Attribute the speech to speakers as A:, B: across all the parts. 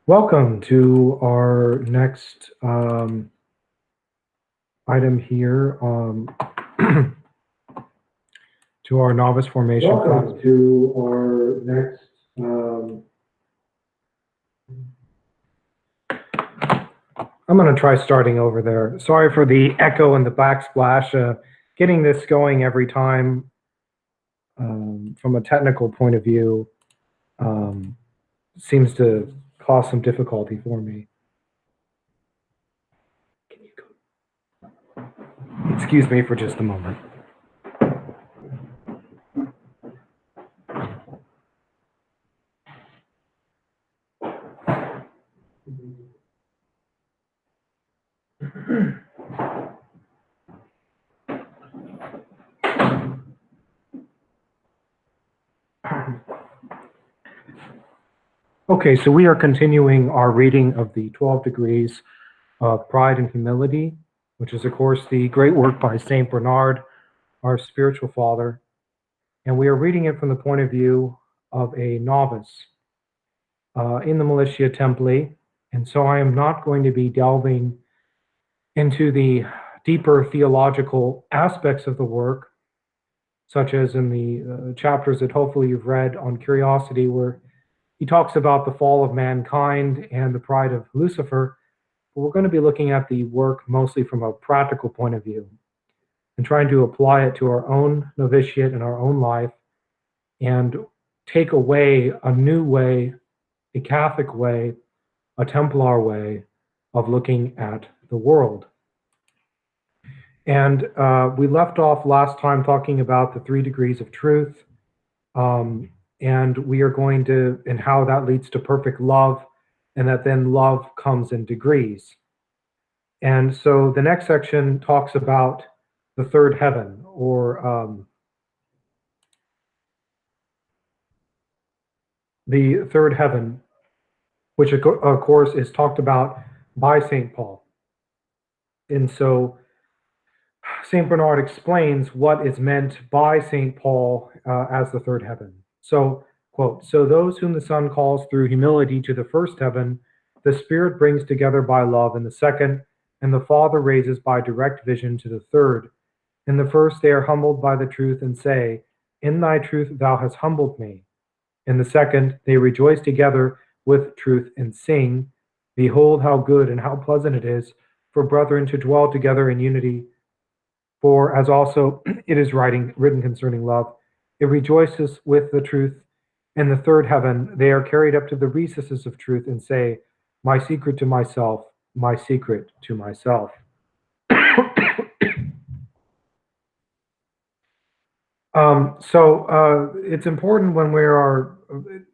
A: Welcome to our next item here to our novice formation class.
B: Welcome to our next.
A: I'm going to try starting over there. Sorry for the echo and the backsplash. Getting this going every time from a technical point of view seems to cause some difficulty for me. Excuse me for just a moment. Okay, so we are continuing our reading of the 12 degrees of pride and humility, which is, of course, the great work by Saint Bernard, our spiritual father. And we are reading it from the point of view of a novice in the Militia Templi. And so I am not going to be delving into the deeper theological aspects of the work, such as in the chapters that hopefully you've read on curiosity, where he talks about the fall of mankind and the pride of Lucifer. But we're going to be looking at the work mostly from a practical point of view and trying to apply it to our own novitiate and our own life and take away a new way, a Catholic way, a Templar way of looking at the world. And we left off last time talking about the 3 degrees of truth, and we are going to, and how that leads to perfect love, and that then love comes in degrees. And so the next section talks about the third heaven, or the third heaven, which of course is talked about by St. Paul. And so St. Bernard explains what is meant by St. Paul as the third heaven. So, quote, "So those whom the Son calls through humility to the first heaven, the Spirit brings together by love in the second, and the Father raises by direct vision to the third. In the first they are humbled by the truth and say, 'In thy truth thou hast humbled me.' In the second they rejoice together with truth and sing, 'Behold how good and how pleasant it is for brethren to dwell together in unity.' For as also it is written concerning love, it rejoices with the truth. In the third heaven, they are carried up to the recesses of truth and say, 'My secret to myself, my secret to myself.'" So it's important when we are,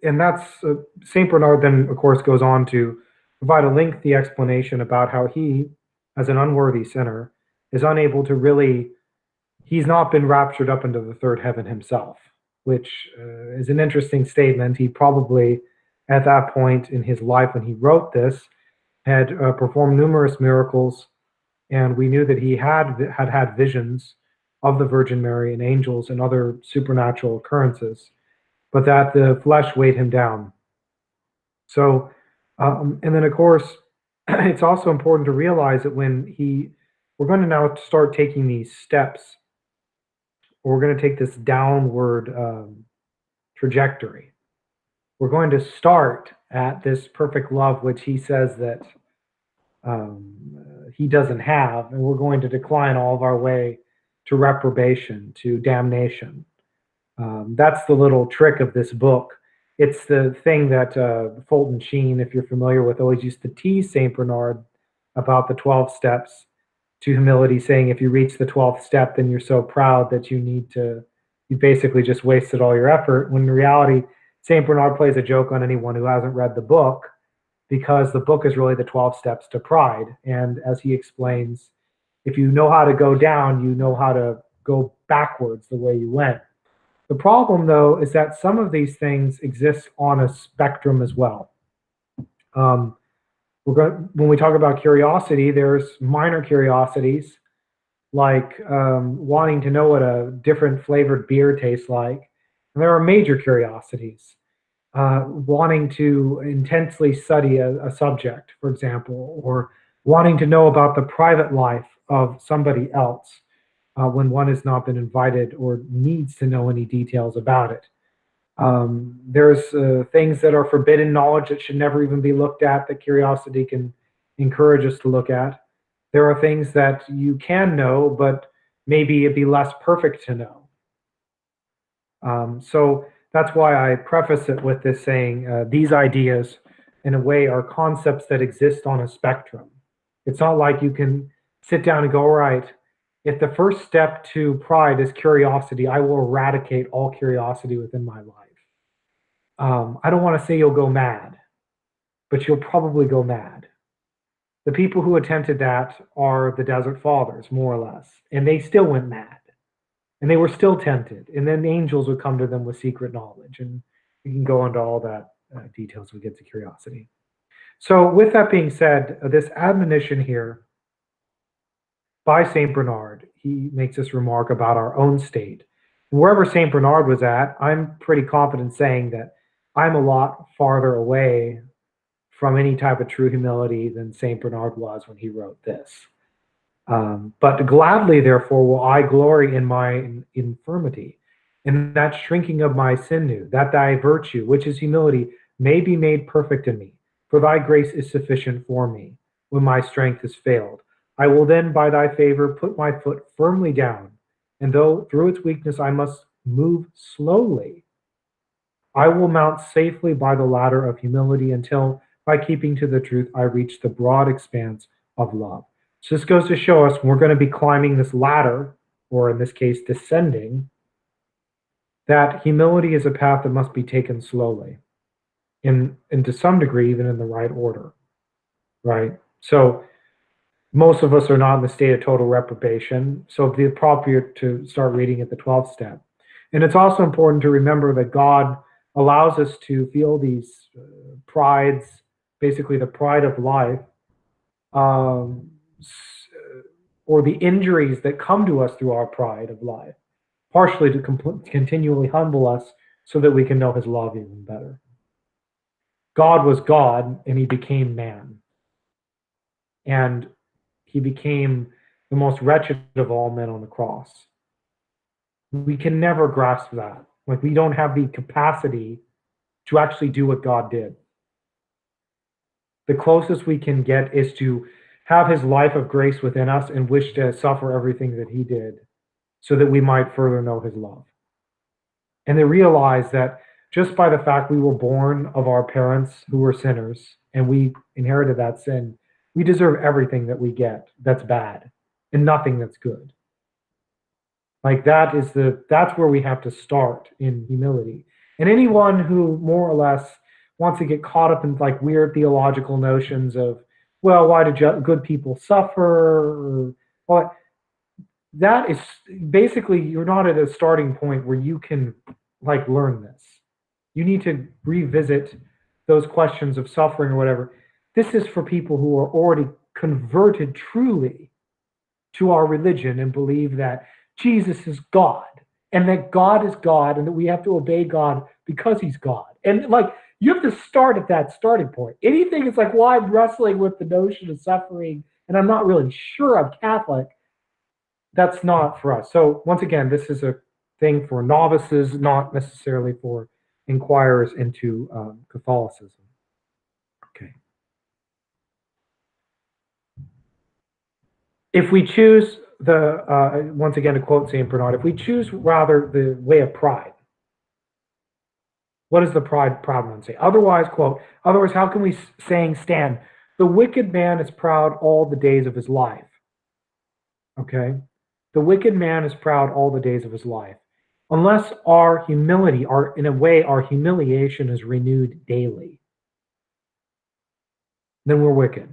A: and that's St. Bernard then, of course, goes on to provide a lengthy explanation about how he, as an unworthy sinner, is unable to really, he's not been raptured up into the third heaven himself, which is an interesting statement. He probably, at that point in his life when he wrote this, had performed numerous miracles, and we knew that he had visions of the Virgin Mary and angels and other supernatural occurrences, but that the flesh weighed him down. So, and then of course, it's also important to realize that we're going to now start taking these steps, or we're going to take this downward trajectory. We're going to start at this perfect love, which he says that he doesn't have, and we're going to decline all of our way to reprobation, to damnation. That's the little trick of this book. It's the thing that Fulton Sheen, if you're familiar with, always used to tease St. Bernard about the 12 steps to humility, saying if you reach the 12th step, then you're so proud that you basically just wasted all your effort, when in reality, St. Bernard plays a joke on anyone who hasn't read the book, because the book is really the 12 steps to pride. And as he explains, if you know how to go down, you know how to go backwards the way you went. The problem, though, is that some of these things exist on a spectrum as well. When we talk about curiosity, there's minor curiosities, like wanting to know what a different flavored beer tastes like. And there are major curiosities. wanting to intensely study a subject, for example, or wanting to know about the private life of somebody else when one has not been invited or needs to know any details about it. There's things that are forbidden knowledge that should never even be looked at that curiosity can encourage us to look at. There are things that you can know, but maybe it'd be less perfect to know. So that's why I preface it with this saying these ideas, in a way, are concepts that exist on a spectrum. It's not like you can sit down and go, all right, if the first step to pride is curiosity, I will eradicate all curiosity within my life. I don't want to say you'll go mad, but you'll probably go mad. The people who attempted that are the Desert Fathers, more or less, and they still went mad. And they were still tempted. And then the angels would come to them with secret knowledge. And we can go into all that details when we get to curiosity. So, with that being said, this admonition here by St. Bernard, he makes this remark about our own state. And wherever St. Bernard was at, I'm pretty confident saying that I'm a lot farther away from any type of true humility than St. Bernard was when he wrote this. But gladly, therefore, will I glory in my infirmity, in that shrinking of my sinew, that thy virtue, which is humility, may be made perfect in me. For thy grace is sufficient for me when my strength is failed. I will then, by thy favor, put my foot firmly down, and though through its weakness I must move slowly, I will mount safely by the ladder of humility until, by keeping to the truth, I reach the broad expanse of love. So this goes to show us we're going to be climbing this ladder, or in this case, descending, that humility is a path that must be taken slowly, and to some degree, even in the right order, right? So most of us are not in the state of total reprobation, so it'd be appropriate to start reading at the 12th step. And it's also important to remember that God allows us to feel these prides, basically the pride of life, um, or the injuries that come to us through our pride of life, partially to continually humble us so that we can know his love even better. God was God and he became man. And he became the most wretched of all men on the cross. We can never grasp that. Like, we don't have the capacity to actually do what God did. The closest we can get is to have his life of grace within us and wish to suffer everything that he did so that we might further know his love. And they realize that just by the fact we were born of our parents who were sinners and we inherited that sin, we deserve everything that we get that's bad and nothing that's good. Like, that's where we have to start in humility. And anyone who more or less wants to get caught up in like weird theological notions of, well, why do good people suffer? Or, well, that is basically, you're not at a starting point where you can like learn this. You need to revisit those questions of suffering or whatever. This is for people who are already converted truly to our religion and believe that Jesus is God and that God is God and that we have to obey God because he's God. And like, you have to start at that starting point. Anything is like, well, I'm wrestling with the notion of suffering and I'm not really sure I'm Catholic. That's not for us. So once again, this is a thing for novices, not necessarily for inquirers into Catholicism. Okay. If we choose once again to quote St. Bernard, if we choose rather the way of pride, what does the proud one say? Otherwise, quote, otherwise, how can we saying stand? The wicked man is proud all the days of his life. Okay? The wicked man is proud all the days of his life. Unless our humility, in a way, our humiliation is renewed daily, then we're wicked.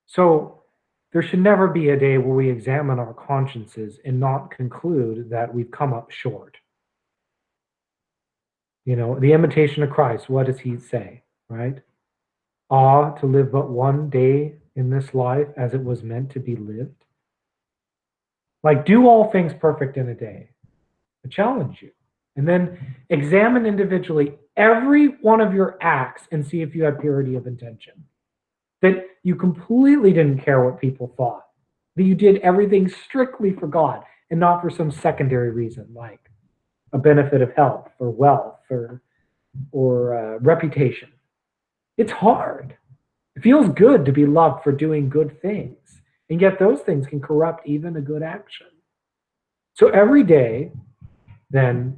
A: So there should never be a day where we examine our consciences and not conclude that we've come up short. You know, the imitation of Christ, what does he say, right? Ah, to live but one day in this life as it was meant to be lived. Like, do all things perfect in a day. I challenge you. And then examine individually every one of your acts and see if you had purity of intention. That you completely didn't care what people thought. That you did everything strictly for God and not for some secondary reason like a benefit of health or wealth or reputation. It's hard. It feels good to be loved for doing good things. And yet those things can corrupt even a good action. So every day, then,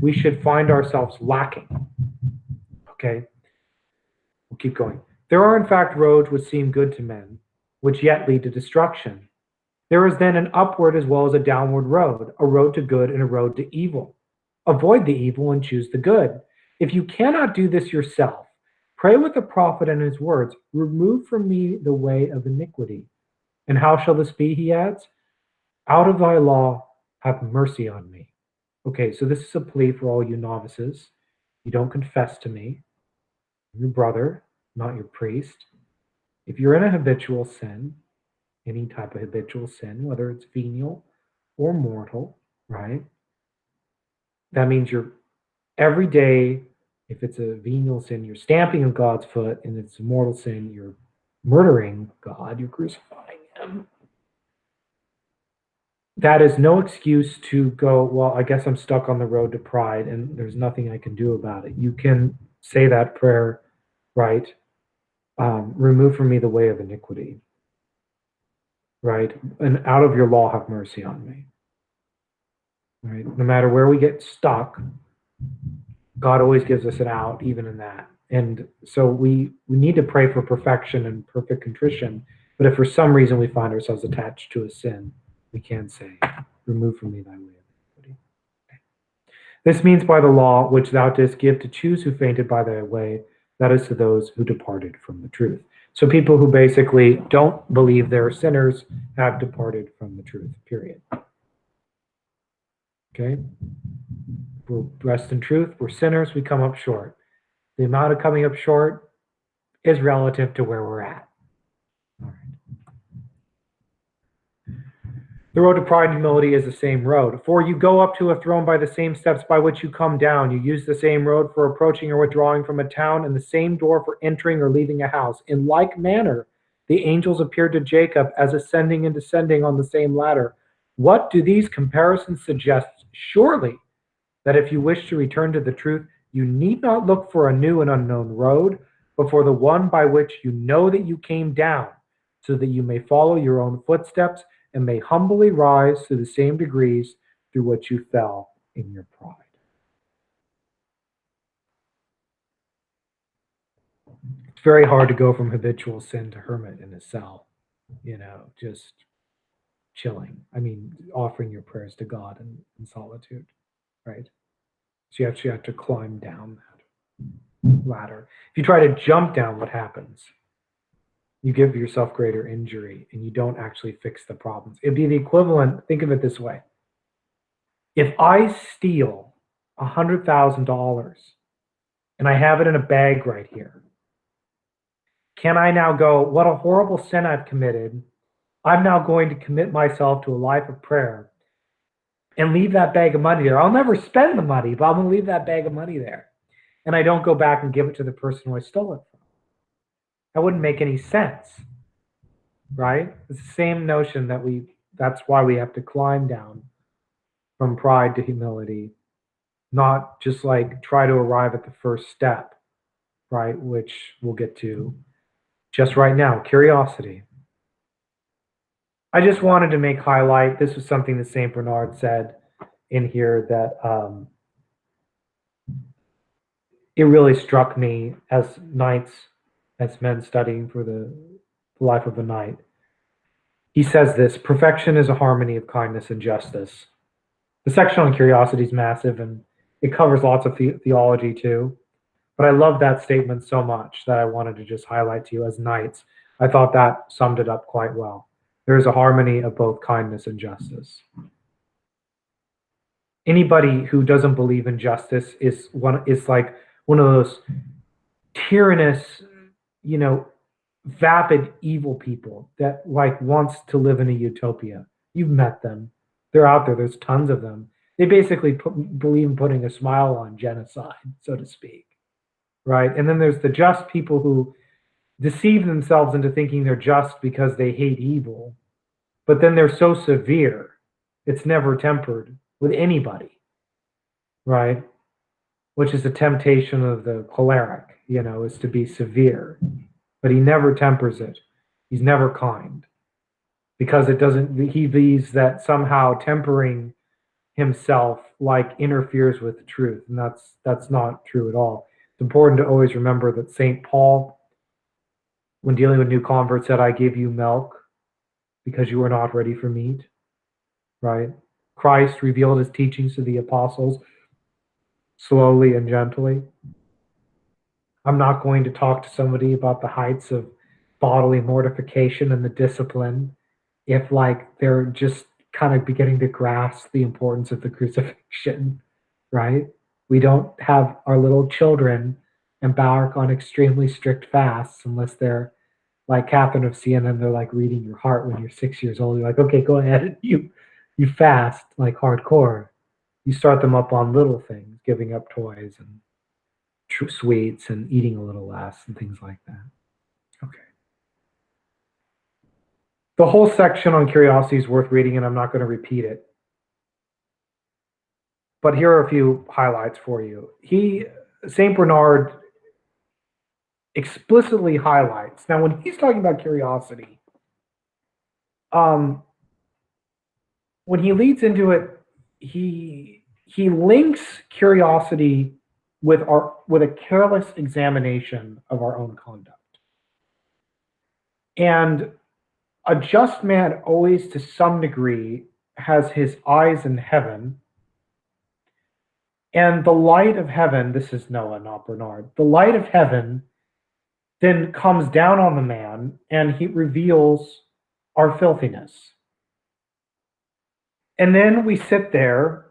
A: we should find ourselves lacking. Okay? We'll keep going. There are, in fact, roads which seem good to men, which yet lead to destruction. There is then an upward as well as a downward road, a road to good and a road to evil. Avoid the evil and choose the good. If you cannot do this yourself, pray with the prophet and his words, remove from me the way of iniquity. And how shall this be, he adds? Out of thy law, have mercy on me. Okay, so this is a plea for all you novices. You don't confess to me. I'm your brother, not your priest. If you're in a habitual sin, any type of habitual sin, whether it's venial or mortal, right? That means you're every day, if it's a venial sin, you're stamping on God's foot, and it's a mortal sin, you're murdering God, you're crucifying him. That is no excuse to go, well, I guess I'm stuck on the road to pride and there's nothing I can do about it. You can say that prayer, right? Remove from me the way of iniquity, right? And out of your law have mercy on me, right? No matter where we get stuck, God always gives us an out, even in that. And so we need to pray for perfection and perfect contrition. But if for some reason we find ourselves attached to a sin, we can say, remove from me thy way of iniquity. This means by the law which thou didst give to choose who fainted by thy way, that is to those who departed from the truth. So people who basically don't believe they're sinners have departed from the truth, period. Okay? We're blessed in truth, we're sinners, we come up short. The amount of coming up short is relative to where we're at. All right. The road to pride and humility is the same road. For you go up to a throne by the same steps by which you come down. You use the same road for approaching or withdrawing from a town, and the same door for entering or leaving a house. In like manner, the angels appeared to Jacob as ascending and descending on the same ladder. What do these comparisons suggest? Surely that if you wish to return to the truth, you need not look for a new and unknown road, but for the one by which you know that you came down, so that you may follow your own footsteps and may humbly rise to the same degrees through which you fell in your pride. It's very hard to go from habitual sin to hermit in a cell, just chilling. I mean, offering your prayers to God in solitude, right? So you actually have to climb down that ladder. If you try to jump down, what happens? You give yourself greater injury and you don't actually fix the problems. It'd be the equivalent, think of it this way. If I steal $100,000 and I have it in a bag right here, can I now go, what a horrible sin I've committed? I'm now going to commit myself to a life of prayer and leave that bag of money there. I'll never spend the money, but I'm going to leave that bag of money there. And I don't go back and give it to the person who I stole it from. That wouldn't make any sense, right? It's the same notion that's why we have to climb down from pride to humility, not just like try to arrive at the first step, right? Which we'll get to just right now, curiosity. I just wanted to make highlight, this was something that St. Bernard said in here that it really struck me as knights, as men studying for the life of a knight. He says this, perfection is a harmony of kindness and justice. The section on curiosity is massive and it covers lots of theology too. But I love that statement so much that I wanted to just highlight to you as knights. I thought that summed it up quite well. There is a harmony of both kindness and justice. Anybody who doesn't believe in justice is like one of those tyrannous, vapid evil people that like wants to live in a utopia. You've met them. They're out there. There's tons of them. They basically believe in putting a smile on genocide, so to speak, right? And then there's the just people who deceive themselves into thinking they're just because they hate evil, but then they're so severe, it's never tempered with anybody, right? Which is a temptation of the choleric, is to be severe, but he never tempers it. He's never kind because it doesn't, he believes that somehow tempering himself interferes with the truth. And that's not true at all. It's important to always remember that St. Paul, when dealing with new converts, said, I give you milk because you are not ready for meat, right? Christ revealed his teachings to the apostles slowly and gently. I'm not going to talk to somebody about the heights of bodily mortification and the discipline if they're just kind of beginning to grasp the importance of the crucifixion, right? We don't have our little children embark on extremely strict fasts unless they're like Catherine of Siena and they're reading your heart when you're 6 years old. You're like, okay, go ahead. You fast hardcore. You start them up on little things, giving up toys and sweets and eating a little less and things like that. Okay. The whole section on curiosity is worth reading, and I'm not going to repeat it. But here are a few highlights for you. St. Bernard explicitly highlights, now when he's talking about curiosity, when he leads into it, he links curiosity with a careless examination of our own conduct. And a just man always, to some degree, has his eyes in heaven. And the light of heaven, this is Noah, not Bernard, the light of heaven then comes down on the man and he reveals our filthiness. And then we sit there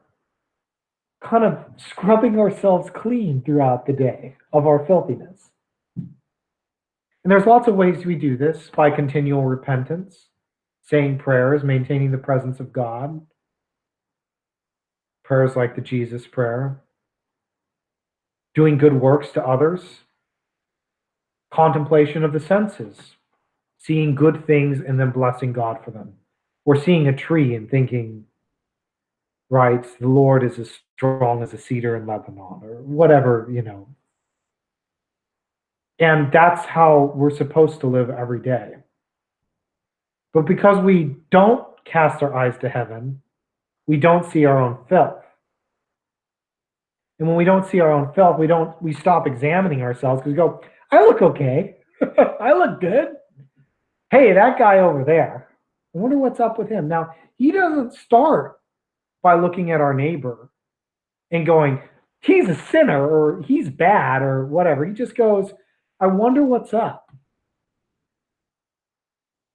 A: kind of scrubbing ourselves clean throughout the day of our filthiness. And there's lots of ways we do this: by continual repentance, saying prayers, maintaining the presence of God, prayers like the Jesus prayer, doing good works to others, contemplation of the senses, seeing good things and then blessing God for them, or seeing a tree and thinking, right, the Lord is as strong as a cedar in Lebanon, or whatever, And that's how we're supposed to live every day. But because we don't cast our eyes to heaven, we don't see our own filth. And when we don't see our own filth, we stop examining ourselves because we go, I look okay. I look good. Hey, that guy over there, I wonder what's up with him. Now, he doesn't start by looking at our neighbor and going, he's a sinner or he's bad or whatever. He just goes, I wonder what's up.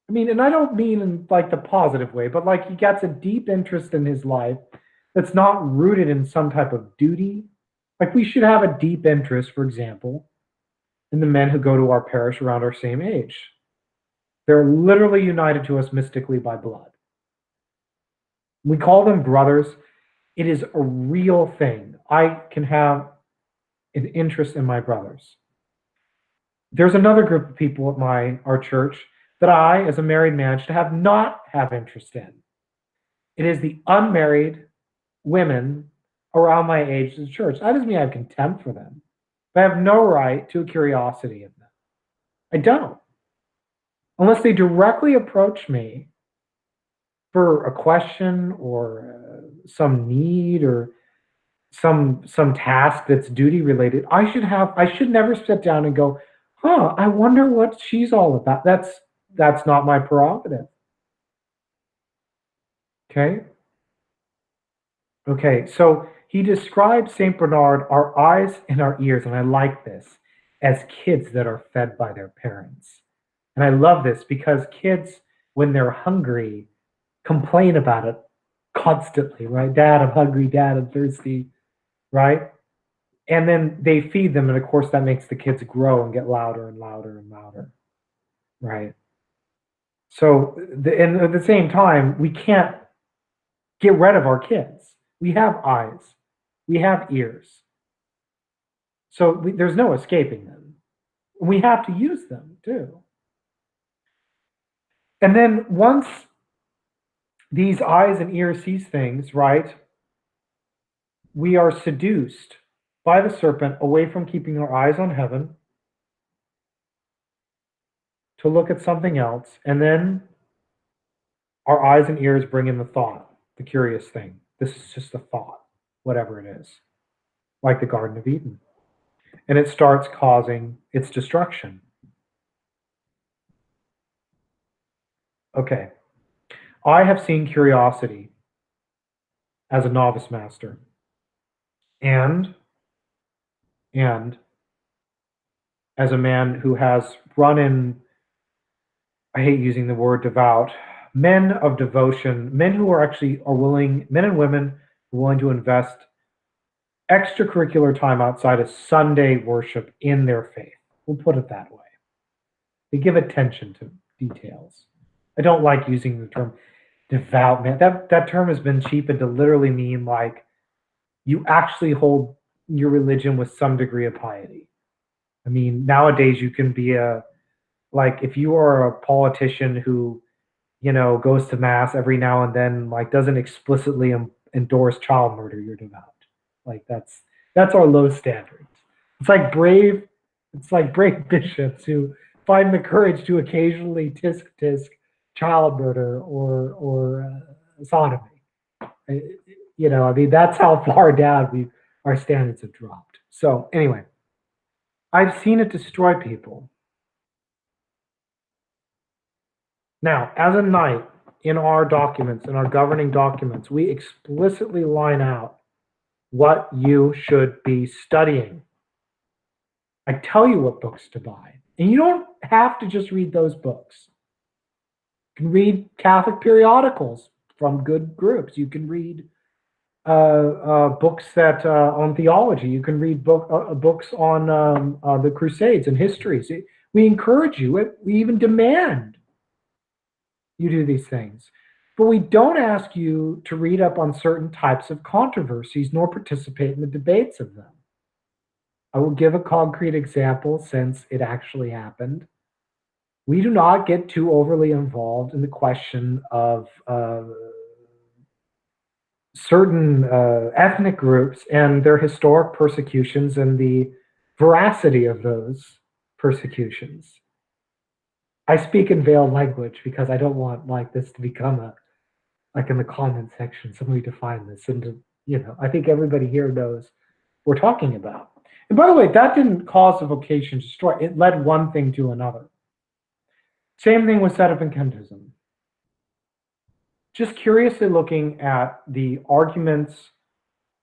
A: I mean, and I don't mean in the positive way, but he gets a deep interest in his life that's not rooted in some type of duty. We should have a deep interest, for example, in the men who go to our parish around our same age. They're literally united to us mystically by blood. We call them brothers. It is a real thing. I can have an interest in my brothers. There's another group of people at our church that I, as a married man, should not have interest in. It is the unmarried women around my age in the church. That doesn't mean I have contempt for them, but I have no right to a curiosity of them. I don't. Unless they directly approach me for a question or some need or some task that's duty related, I should never sit down and go, I wonder what she's all about. That's not my prerogative. Okay, so he describes St. Bernard, our eyes and our ears, and I like this, as kids that are fed by their parents. And I love this because kids, when they're hungry, complain about it constantly, right? Dad, I'm hungry. Dad, I'm thirsty, right? And then they feed them, and of course that makes the kids grow and get louder and louder and louder, right? So, and at the same time, we can't get rid of our kids. We have eyes. We have ears. So there's no escaping them. We have to use them too. And then once these eyes and ears sees things, right, we are seduced by the serpent away from keeping our eyes on heaven to look at something else. And then our eyes and ears bring in the thought, the curious thing. This is just a thought, whatever it is, like the Garden of Eden. And it starts causing its destruction. Okay. I have seen curiosity as a novice master. And as a man who has run in, I hate using the word devout, men of devotion, men who are actually are willing, men and women who are willing to invest extracurricular time outside of Sunday worship in their faith. We'll put it that way. They give attention to details. I don't like using the term devout man. That term has been cheapened to literally mean like you actually hold your religion with some degree of piety. I mean, nowadays you can be like if you are a politician who, goes to mass every now and then, like doesn't explicitly endorse child murder, you're devout. Like that's our low standards. It's like brave, it's like brave bishops who find the courage to occasionally tisk child murder or sodomy. I mean, that's how far down our standards have dropped. So anyway, I've seen it destroy people. Now, as a knight, in our documents, in our governing documents, we explicitly line out what you should be studying. I tell you what books to buy. And you don't have to just read those books. You can read Catholic periodicals from good groups. You can read books that on theology. You can read books on the Crusades and histories. We encourage you. We even demand you do these things. But we don't ask you to read up on certain types of controversies nor participate in the debates of them. I will give a concrete example since it actually happened. We do not get too overly involved in the question of certain ethnic groups and their historic persecutions and the veracity of those persecutions. I speak in veiled language because I don't want like this to become like in the comment section, somebody define this. And, I think everybody here knows what we're talking about. And by the way, that didn't cause the vocation to destroy. It led one thing to another. Same thing with Sedevacantism. Just curiously looking at the arguments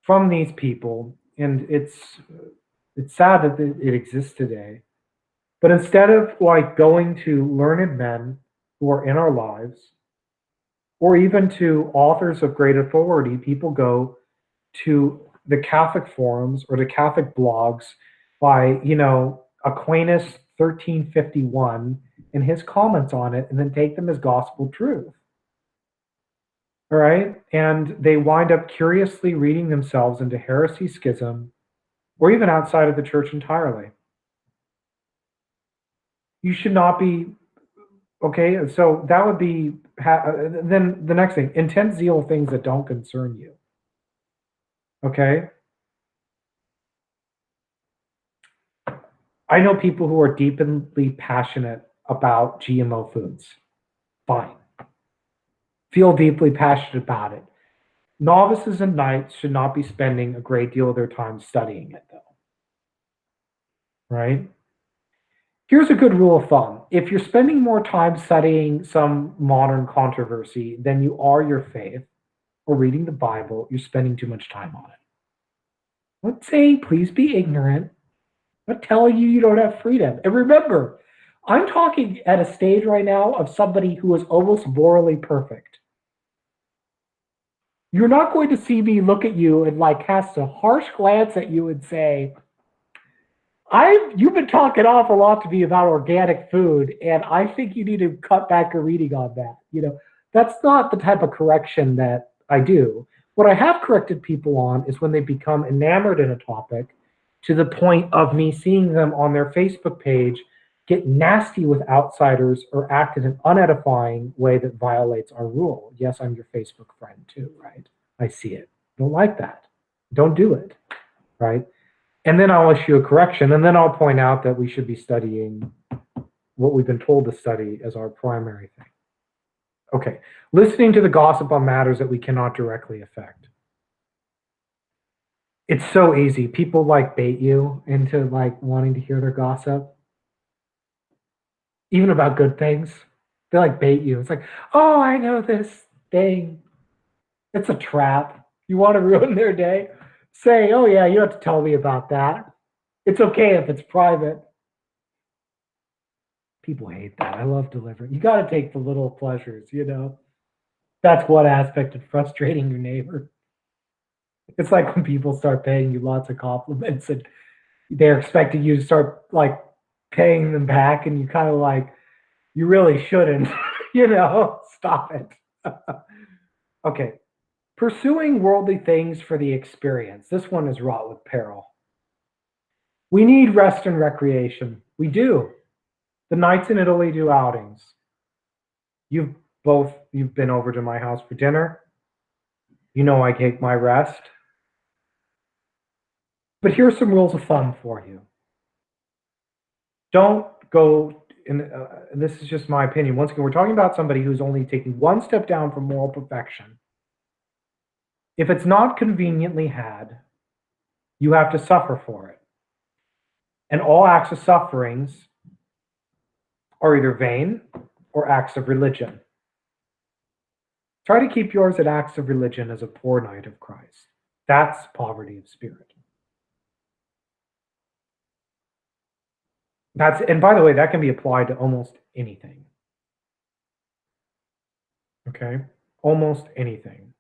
A: from these people, and it's sad that it exists today. But instead of like going to learned men who are in our lives, or even to authors of great authority, people go to the Catholic forums or the Catholic blogs by, Aquinas 1351 and his comments on it, and then take them as gospel truth. All right. And they wind up curiously reading themselves into heresy, schism, or even outside of the church entirely. You should not be, okay. So that would be, then the next thing, intense zeal of things that don't concern you. Okay. I know people who are deeply passionate about GMO foods. Fine. Feel deeply passionate about it. Novices and knights should not be spending a great deal of their time studying it, though. Right? Here's a good rule of thumb. If you're spending more time studying some modern controversy than you are your faith or reading the Bible, you're spending too much time on it. I'm not saying please be ignorant. I'm not telling you don't have freedom. And remember, I'm talking at a stage right now of somebody who is almost morally perfect. You're not going to see me look at you and like cast a harsh glance at you and say, you've been talking awful lot to me about organic food, and I think you need to cut back your reading on that. That's not the type of correction that I do. What I have corrected people on is when they become enamored in a topic to the point of me seeing them on their Facebook page get nasty with outsiders or act in an unedifying way that violates our rule. Yes, I'm your Facebook friend too, right? I see it. Don't like that. Don't do it, right? And then I'll issue a correction, and then I'll point out that we should be studying what we've been told to study as our primary thing. Okay, listening to the gossip on matters that we cannot directly affect. It's so easy. People like bait you into like wanting to hear their gossip, even about good things. They like bait you. It's like, oh, I know this thing. It's a trap. You want to ruin their day? Say, oh yeah, you have to tell me about that. It's okay if it's private. People hate that. I love delivering. You got to take the little pleasures, you know? That's one aspect of frustrating your neighbor. It's like when people start paying you lots of compliments and they're expecting you to start like paying them back, and you kind of like, you really shouldn't, you know? Stop it. Okay. Pursuing worldly things for the experience. This one is wrought with peril. We need rest and recreation. We do. The nights in Italy do outings. You've been over to my house for dinner. You know I take my rest. But here's some rules of thumb for you. Don't go in, this is just my opinion. Once again, we're talking about somebody who's only taking one step down from moral perfection. If it's not conveniently had, you have to suffer for it. And all acts of sufferings are either vain or acts of religion. Try to keep yours at acts of religion as a poor knight of Christ. That's poverty of spirit. And by the way, that can be applied to almost anything. Okay? Almost anything.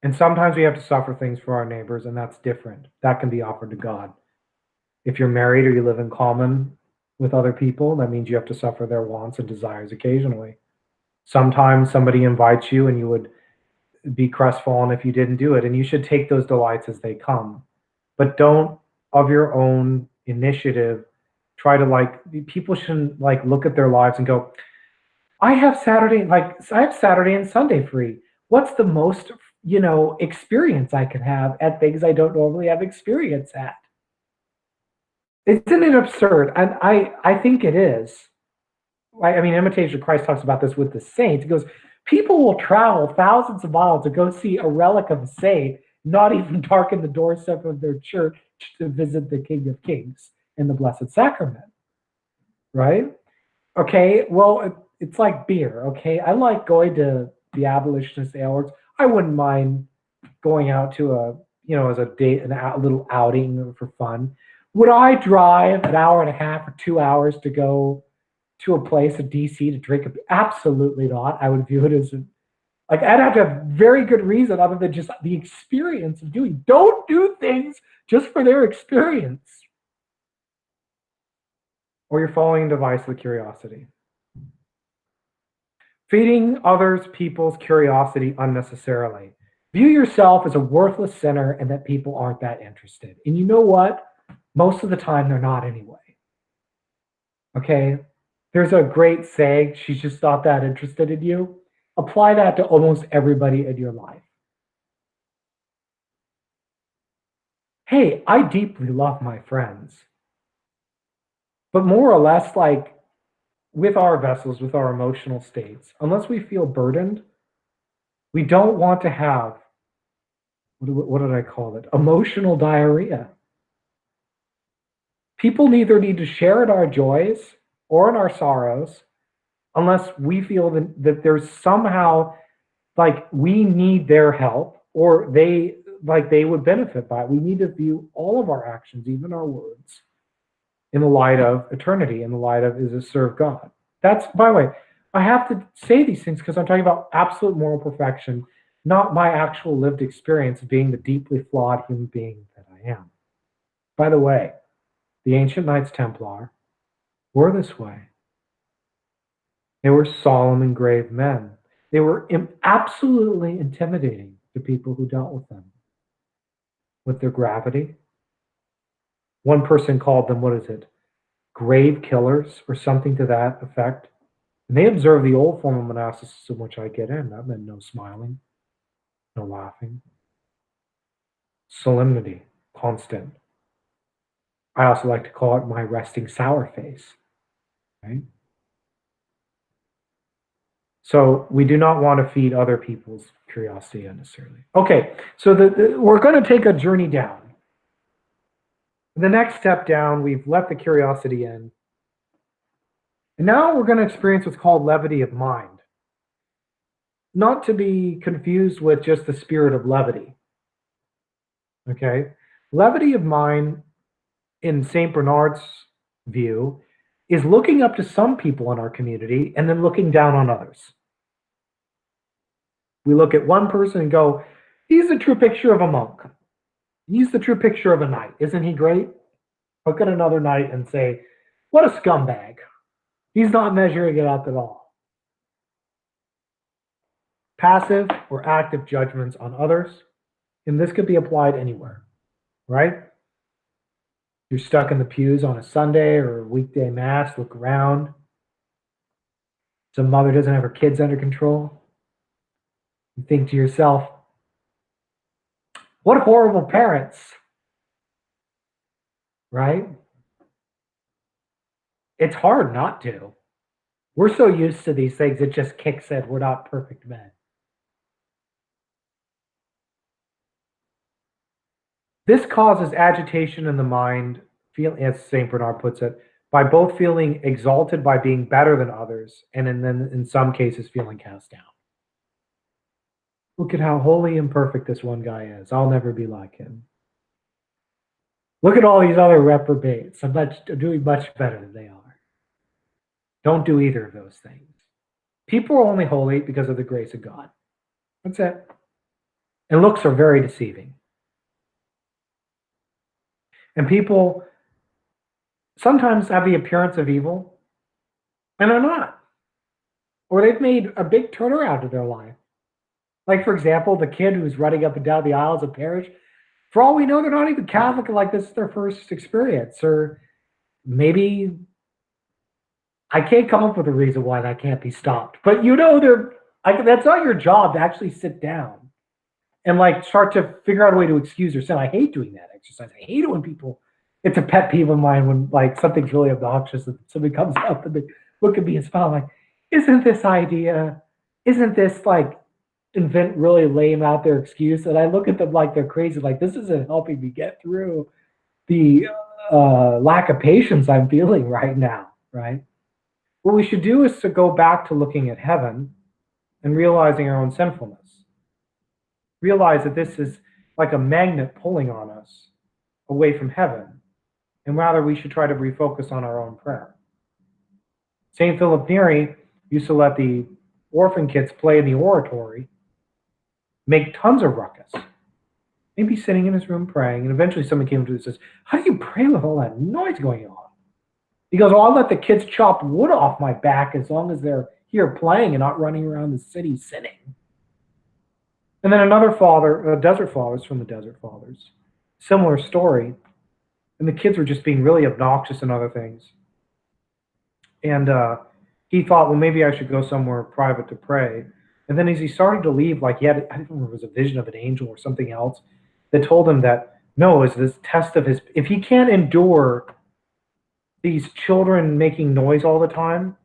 A: And sometimes we have to suffer things for our neighbors, and that's different. That can be offered to God. If you're married or you live in common with other people, that means you have to suffer their wants and desires occasionally. Sometimes somebody invites you and you would be crestfallen if you didn't do it, and you should take those delights as they come. But don't, of your own initiative, try to like, people shouldn't like look at their lives and go, I have Saturday and Sunday free. What's the most, experience I can have at things I don't normally have experience at? Isn't it absurd? And I think it is. I mean, Imitation of Christ talks about this with the saints. He goes, people will travel thousands of miles to go see a relic of a saint, not even darken the doorstep of their church to visit the King of Kings in the Blessed Sacrament, right? Okay, well, it's like beer, okay? I like going to the abolitionist aleworks. I wouldn't mind going out to as a date, a little outing for fun. Would I drive an hour and a half or 2 hours to go to a place in DC to drink? Absolutely not. I would view it as like I'd have to have very good reason other than just the experience of doing. Don't do things just for their experience. Or you're following the vice of curiosity. Feeding others people's curiosity unnecessarily. View yourself as a worthless sinner and that people aren't that interested. And you know what? Most of the time they're not anyway. Okay? There's a great saying, she's just not that interested in you. Apply that to almost everybody in your life. Hey, I deeply love my friends. But more or less, like with our vessels, with our emotional states, unless we feel burdened, we don't want to have, what did I call it? Emotional diarrhea. People neither need to share in our joys or in our sorrows unless we feel that there's somehow like we need their help or they would benefit by it. We need to view all of our actions, even our words, in the light of eternity, in the light of is to serve God. That's, by the way, I have to say these things because I'm talking about absolute moral perfection, not my actual lived experience of being the deeply flawed human being that I am. By the way, the ancient Knights Templar were this way. They were solemn and grave men. They were absolutely intimidating to people who dealt with them, with their gravity. One person called them, what is it, grave killers or something to that effect. And they observed the old form of monasticism, which I get in. That meant no smiling, no laughing, solemnity, constant. I also like to call it my resting sour face. Right? So we do not want to feed other people's curiosity unnecessarily. Okay, so we're going to take a journey down. The next step down, we've let the curiosity in. And now we're going to experience what's called levity of mind. Not to be confused with just the spirit of levity. Okay? Levity of mind, in St. Bernard's view, is looking up to some people in our community and then looking down on others. We look at one person and go, he's the true picture of a monk. He's the true picture of a knight. Isn't he great? Look at another knight and say, what a scumbag. He's not measuring it up at all. Passive or active judgments on others, and this could be applied anywhere, right? You're stuck in the pews on a Sunday or a weekday mass, look around. Some mother doesn't have her kids under control. You think to yourself, what horrible parents, right? It's hard not to. We're so used to these things, it just kicks in. We're not perfect men. This causes agitation in the mind, as St. Bernard puts it, by both feeling exalted by being better than others, and then in some cases feeling cast down. Look at how holy and perfect this one guy is. I'll never be like him. Look at all these other reprobates. I'm doing much better than they are. Don't do either of those things. People are only holy because of the grace of God. That's it. And looks are very deceiving. And people sometimes have the appearance of evil and are not. Or they've made a big turnaround in their life. Like, for example, the kid who's running up and down the aisles of parish. For all we know, they're not even Catholic, like this is their first experience. Or maybe I can't come up with a reason why that can't be stopped. But that's not your job to actually sit down and like start to figure out a way to excuse your sin. I hate doing that exercise. I hate it when people, it's a pet peeve of mine when like something's really obnoxious and somebody comes up and they look at me and smile like, isn't this like invent really lame out there excuse? And I look at them like they're crazy, like this isn't helping me get through the lack of patience I'm feeling right now, right? What we should do is to go back to looking at heaven and realizing our own sinfulness. Realize that this is like a magnet pulling on us away from heaven, and rather we should try to refocus on our own prayer. St. Philip Neri used to let the orphan kids play in the oratory, make tons of ruckus. Maybe sitting in his room praying, and eventually someone came to him and says, how do you pray with all that noise going on? He goes, I'll let the kids chop wood off my back as long as they're here playing and not running around the city sinning. And then another father, Desert Fathers from the Desert Fathers, similar story. And the kids were just being really obnoxious and other things. And he thought, well, maybe I should go somewhere private to pray. And then as he started to leave, like I don't remember if it was a vision of an angel or something else that told him that, no, is this test of his, if he can't endure these children making noise all the time,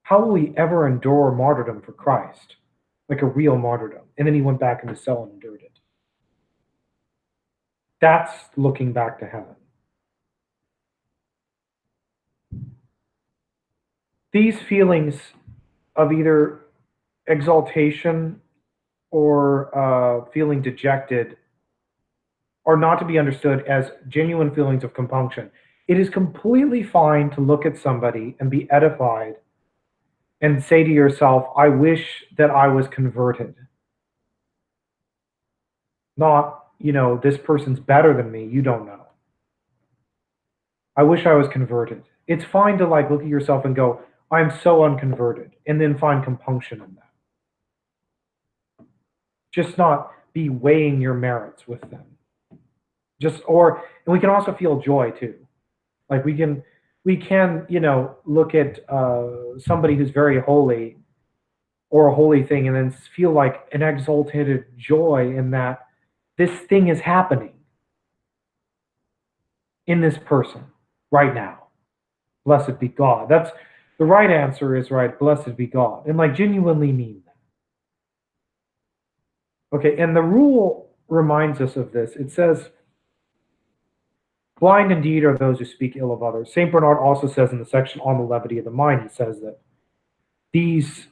A: how will he ever endure martyrdom for Christ? Like a real martyrdom. And then he went back in the cell and endured it. That's looking back to heaven. These feelings of either exaltation or feeling dejected are not to be understood as genuine feelings of compunction. It is completely fine to look at somebody and be edified and say to yourself, I wish that I was converted. Not, this person's better than me, you don't know. I wish I was converted. It's fine to like look at yourself and go, I'm so unconverted, and then find compunction in that. just not be weighing your merits with them. And we can also feel joy too. Like we can look at somebody who's very holy or a holy thing and then feel like an exalted joy in that this thing is happening in this person right now. Blessed be God. That's the right answer is right. Blessed be God. And like genuinely mean that. Okay. And the rule reminds us of this. It says, blind indeed are those who speak ill of others. St. Bernard also says in the section on the levity of the mind, he says that these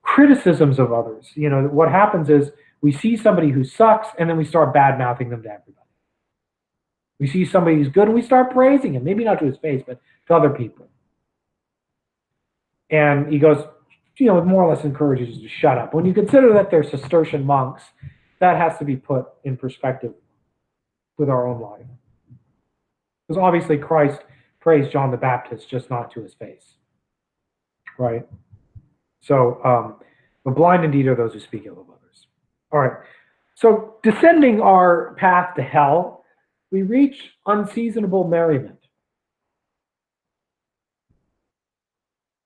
A: criticisms of others, what happens is we see somebody who sucks and then we start bad mouthing them to everybody. We see somebody who's good and we start praising him, maybe not to his face, but to other people. And he goes, more or less encourages you to shut up. When you consider that they're Cistercian monks, that has to be put in perspective with our own life. Because obviously Christ praised John the Baptist, just not to his face. Right? So, the blind indeed are those who speak ill of others. All right. So, descending our path to hell, we reach unseasonable merriment.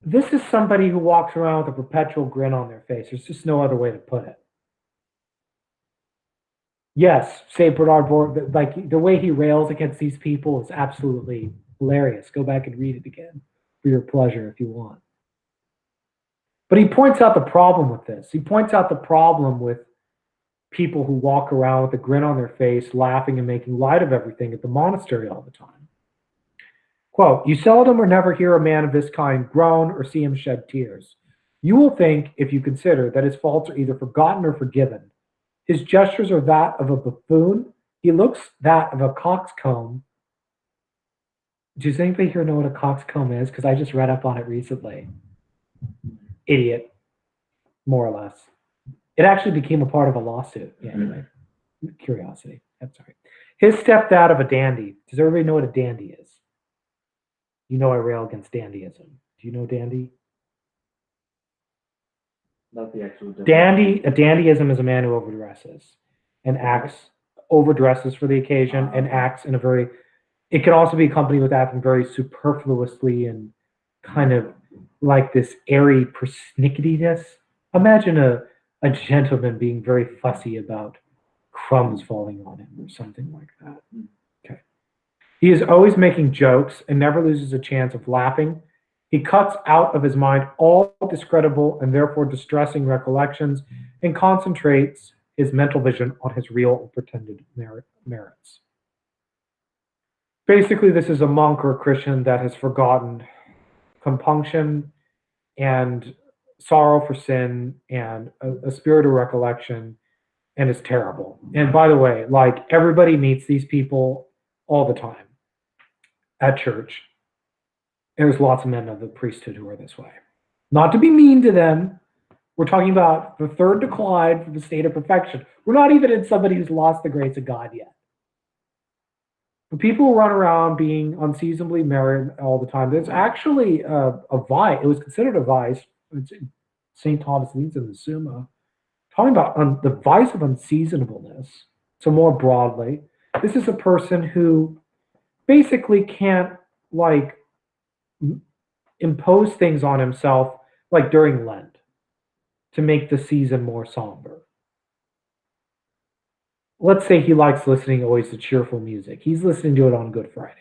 A: This is somebody who walks around with a perpetual grin on their face. There's just no other way to put it. Yes, St. Bernard, like the way he rails against these people is absolutely hilarious. Go back and read it again for your pleasure if you want. But he points out the problem with this. He points out the problem with people who walk around with a grin on their face, laughing and making light of everything at the monastery all the time. Quote, you seldom or never hear a man of this kind groan or see him shed tears. You will think, if you consider, that his faults are either forgotten or forgiven. His gestures are that of a buffoon. He looks that of a coxcomb. Does anybody here know what a coxcomb is? Because I just read up on it recently. Idiot, more or less. It actually became a part of a lawsuit. Yeah, anyway, curiosity. That's all right. His step that of a dandy. Does everybody know what a dandy is? You know I rail against dandyism. Do you know dandy?
B: Not the actual
A: A dandyism is a man who overdresses and overdresses for the occasion and acts in a very, it can also be accompanied with acting very superfluously and kind of like this airy persnicketyness. Imagine a gentleman being very fussy about crumbs falling on him or something like that. Okay. He is always making jokes and never loses a chance of laughing. He cuts out of his mind all discreditable and therefore distressing recollections and concentrates his mental vision on his real or pretended merits. Basically, this is a monk or a Christian that has forgotten compunction and sorrow for sin and a spirit of recollection and is terrible. And by the way, like everybody meets these people all the time at church. There's lots of men of the priesthood who are this way. Not to be mean to them. We're talking about the third decline from the state of perfection. We're not even in somebody who's lost the grace of God yet. But people who run around being unseasonably merry all the time, there's actually a vice. It was considered a vice. St. Thomas leads in the Summa, talking about the vice of unseasonableness. So more broadly, this is a person who basically can't like impose things on himself like during Lent to make the season more somber. Let's say he likes listening always to cheerful music. He's listening to it on Good Friday.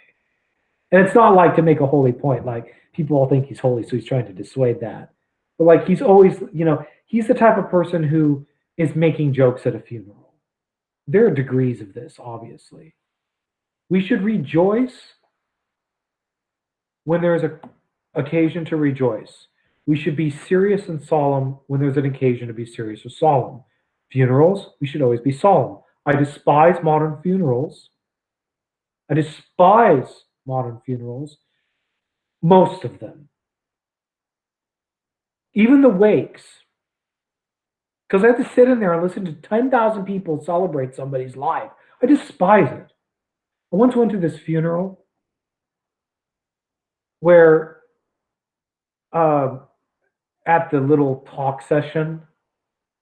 A: And it's not like to make a holy point, like people all think he's holy, so he's trying to dissuade that. But like he's always, he's the type of person who is making jokes at a funeral. There are degrees of this, obviously. We should rejoice when there is an occasion to rejoice. We should be serious and solemn when there's an occasion to be serious or solemn. Funerals, we should always be solemn. I despise modern funerals. I despise modern funerals, most of them. Even the wakes. Because I have to sit in there and listen to 10,000 people celebrate somebody's life. I despise it. I once went to this funeral where at the little talk session,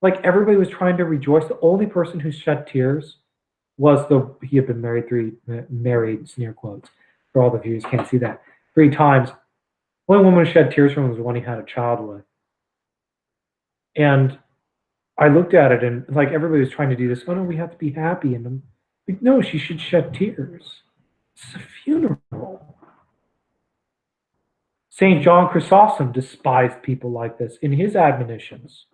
A: Like everybody was trying to rejoice. The only person who shed tears was he had been married, sneer quotes, for all the viewers can't see that, 3 times. Only woman who shed tears from was the one he had a child with. And I looked at it and like everybody was trying to do this. Oh no, we have to be happy. And I'm like, no, she should shed tears. It's a funeral. St. John Chrysostom despised people like this in his admonitions.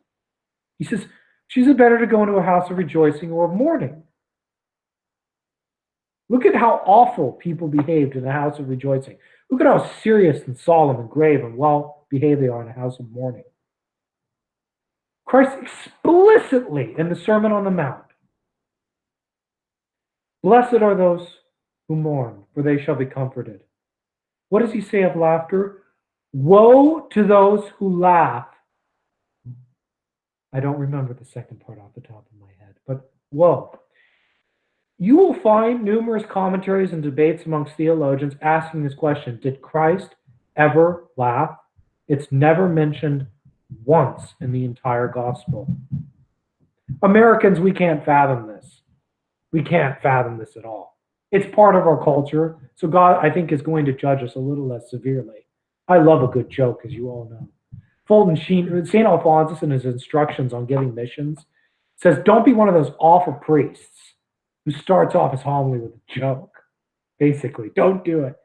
A: He says, she's better to go into a house of rejoicing or of mourning. Look at how awful people behaved in a house of rejoicing. Look at how serious and solemn and grave and well behaved they are in a house of mourning. Christ explicitly in the Sermon on the Mount, blessed are those who mourn, for they shall be comforted. What does he say of laughter? Woe to those who laugh. I don't remember the second part off the top of my head, but woe. You will find numerous commentaries and debates amongst theologians asking this question: did Christ ever laugh? It's never mentioned once in the entire gospel. Americans, we can't fathom this. We can't fathom this at all. It's part of our culture, so God, I think, is going to judge us a little less severely. I love a good joke, as you all know. Fulton Sheen, St. Alphonsus, in his instructions on giving missions, says, don't be one of those awful priests who starts off his homily with a joke. Basically, don't do it.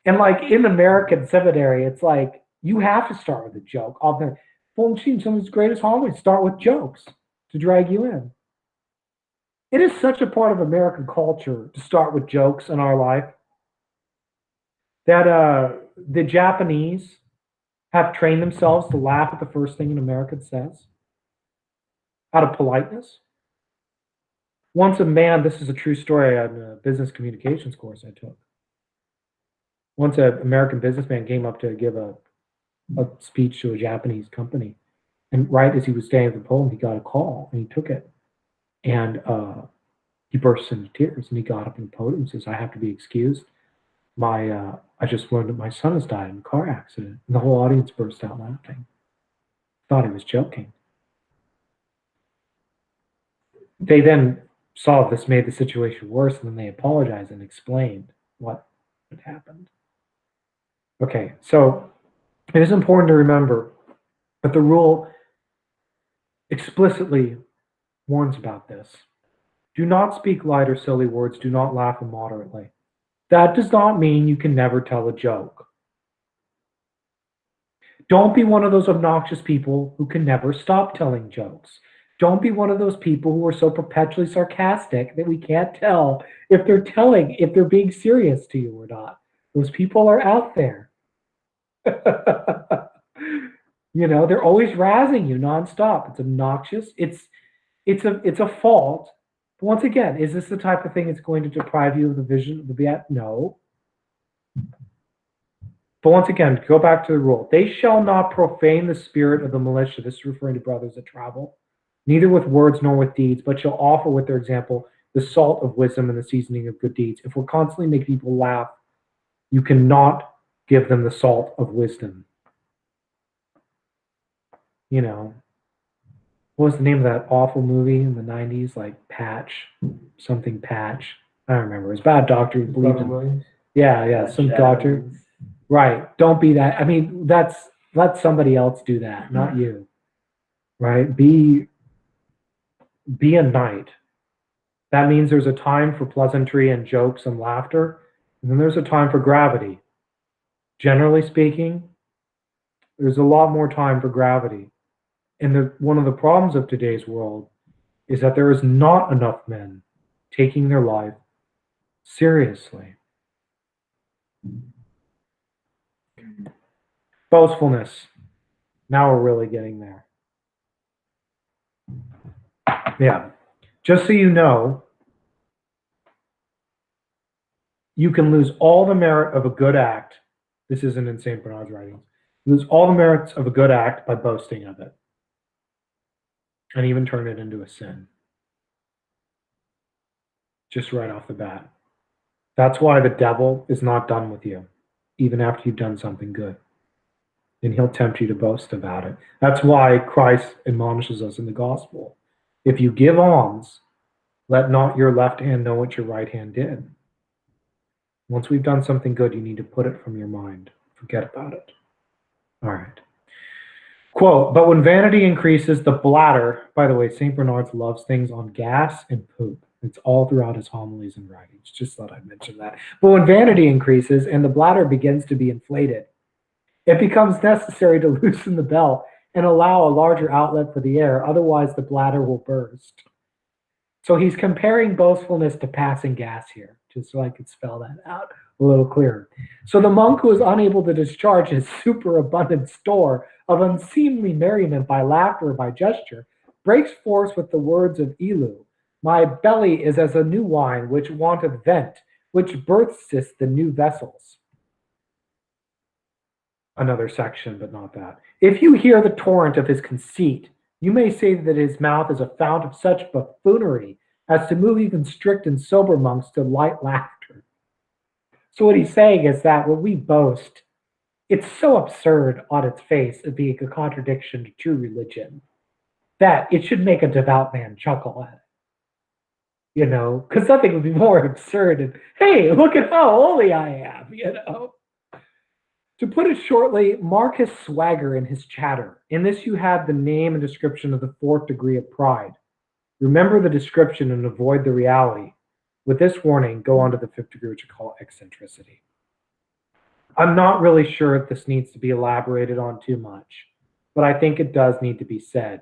A: And like in American seminary, it's like you have to start with a joke. Fulton Sheen, some of his greatest homilies start with jokes to drag you in. It is such a part of American culture to start with jokes in our life that the Japanese have trained themselves to laugh at the first thing an American says out of politeness. Once a man, this is a true story on a business communications course I took. Once an American businessman came up to give a speech to a Japanese company. And right as he was staying at the podium, he got a call and he took it. And he burst into tears and he got up in the podium and says, I have to be excused. I just learned that my son has died in a car accident. And the whole audience burst out laughing. Thought he was joking. They then saw this made the situation worse, and then they apologized and explained what had happened. Okay, so it is important to remember that the rule explicitly warns about this. Do not speak light or silly words. Do not laugh immoderately. That does not mean you can never tell a joke. Don't be one of those obnoxious people who can never stop telling jokes. Don't be one of those people who are so perpetually sarcastic that we can't tell if they're being serious to you or not. Those people are out there. They're always razzing you nonstop. It's obnoxious. It's a fault. But once again, is this the type of thing that's going to deprive you of the vision of the Beat? No. But once again, go back to the rule. They shall not profane the spirit of the militia. This is referring to brothers that travel, neither with words nor with deeds, but shall offer with their example the salt of wisdom and the seasoning of good deeds. If we're constantly making people laugh, you cannot give them the salt of wisdom. What was the name of that awful movie in the 90s? Like Patch, something Patch. I don't remember. It was about a doctor who believed in. Yeah, some doctor. Right. Don't be that. I mean, let somebody else do that, not you. Right? Be a knight. That means there's a time for pleasantry and jokes and laughter, and then there's a time for gravity. Generally speaking, there's a lot more time for gravity. And one of the problems of today's world is that there is not enough men taking their life seriously. Boastfulness. Now we're really getting there. Yeah. Just so you know, you can lose all the merit of a good act. This isn't in St. Bernard's writings. Lose all the merits of a good act by boasting of it. And even turn it into a sin. Just right off the bat. That's why the devil is not done with you, even after you've done something good. and he'll tempt you to boast about it. That's why Christ admonishes us in the gospel. If you give alms, let not your left hand know what your right hand did. Once we've done something good, you need to put it from your mind. Forget about it. All right. Quote, but when vanity increases, the bladder, by the way, St. Bernard loves things on gas and poop. It's all throughout his homilies and writings. Just thought I'd mention that. But when vanity increases and the bladder begins to be inflated, it becomes necessary to loosen the belt and allow a larger outlet for the air. Otherwise, the bladder will burst. So he's comparing boastfulness to passing gas here, just so I could spell that out a little clearer. So the monk who is unable to discharge his superabundant store of unseemly merriment by laughter or by gesture breaks forth with the words of Elu. My belly is as a new wine which wanteth vent, which birthseth the new vessels. Another section, but not that. If you hear the torrent of his conceit, you may say that his mouth is a fount of such buffoonery as to move even strict and sober monks to light laughter. So what he's saying is that when we boast, it's so absurd on its face of being a contradiction to true religion that it should make a devout man chuckle at it. You know, because nothing would be more absurd than, hey, look at how holy I am, you know. To put it shortly, Mark has swagger in his chatter. In this you have the name and description of the fourth degree of pride. Remember the description and avoid the reality. With this warning, go on to the fifth degree, which I call eccentricity. I'm not really sure if this needs to be elaborated on too much, but I think it does need to be said.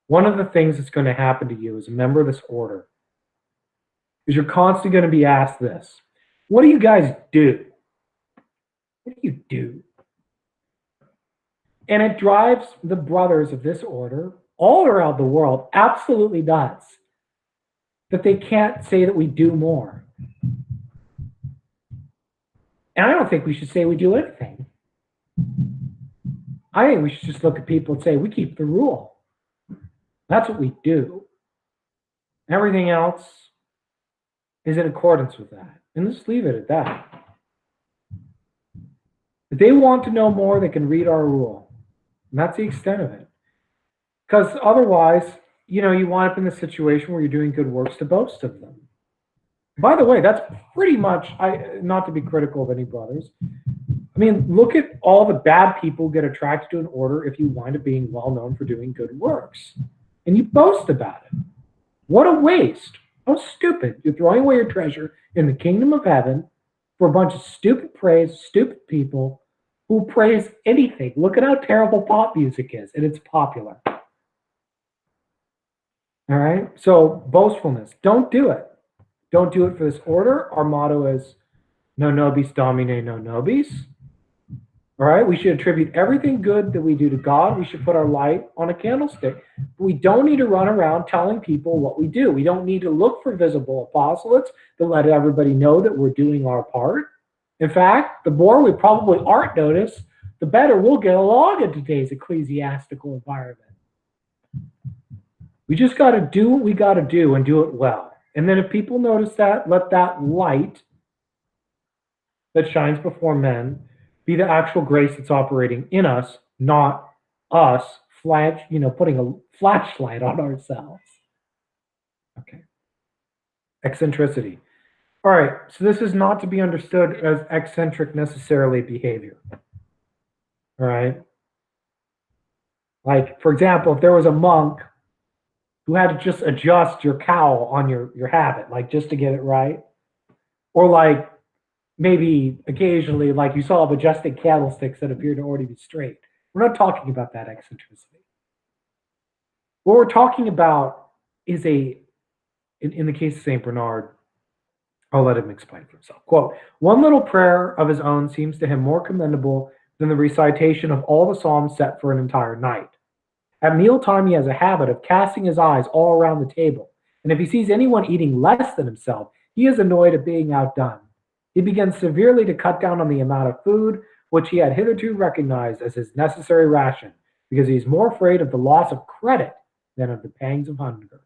A: One of the things that's going to happen to you as a member of this order is you're constantly going to be asked this. What do you guys do? What do you do? And it drives the brothers of this order all around the world absolutely nuts that they can't say that we do more. And I don't think we should say we do anything. I think we should just look at people and say, we keep the rule. That's what we do. Everything else is in accordance with that. And let's leave it at that. If they want to know more, they can read our rule. And that's the extent of it. Because otherwise, you know, you wind up in the situation where you're doing good works to boast of them. By the way, that's pretty much, not to be critical of any brothers. I mean, look at all the bad people get attracted to an order if you wind up being well known for doing good works. And you boast about it. What a waste. How stupid. You're throwing away your treasure in the kingdom of heaven for a bunch of stupid praise, stupid people who praise anything. Look at how terrible pop music is, and it's popular. All right? So, boastfulness. Don't do it. Don't do it for this order. Our motto is no nobis domine, no nobis. All right? We should attribute everything good that we do to God. We should put our light on a candlestick. We don't need to run around telling people what we do. We don't need to look for visible apostolates to let everybody know that we're doing our part. In fact, the more we probably aren't noticed, the better we'll get along in today's ecclesiastical environment. We just got to do what we got to do and do it well. And then if people notice that, let that light that shines before men be the actual grace that's operating in us, not us putting a flashlight on ourselves. Okay. Eccentricity. All right, so this is not to be understood as eccentric necessarily behavior. All right. Like, for example, if there was a monk who had to just adjust your cowl on your habit, like just to get it right, or like maybe occasionally, like you saw adjusting candlesticks that appear to already be straight. We're not talking about that eccentricity. What we're talking about is in the case of St. Bernard, I'll let him explain for himself. Quote, one little prayer of his own seems to him more commendable than the recitation of all the psalms set for an entire night. At mealtime, he has a habit of casting his eyes all around the table, and if he sees anyone eating less than himself, he is annoyed at being outdone. He begins severely to cut down on the amount of food which he had hitherto recognized as his necessary ration, because he is more afraid of the loss of credit than of the pangs of hunger.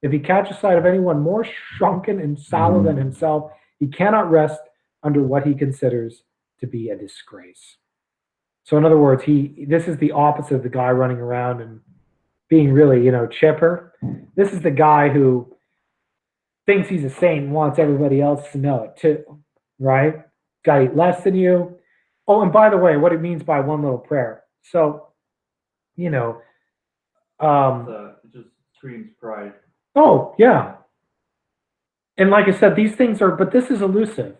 A: If he catches sight of anyone more shrunken and sallow than himself, he cannot rest under what he considers to be a disgrace. So in other words, this is the opposite of the guy running around and being really, chipper. This is the guy who thinks he's a saint and wants everybody else to know it too, right? Got to eat less than you. Oh, and by the way, what it means by one little prayer. So, you know,
C: It just screams pride.
A: oh, yeah. And like I said, these things are, but this is elusive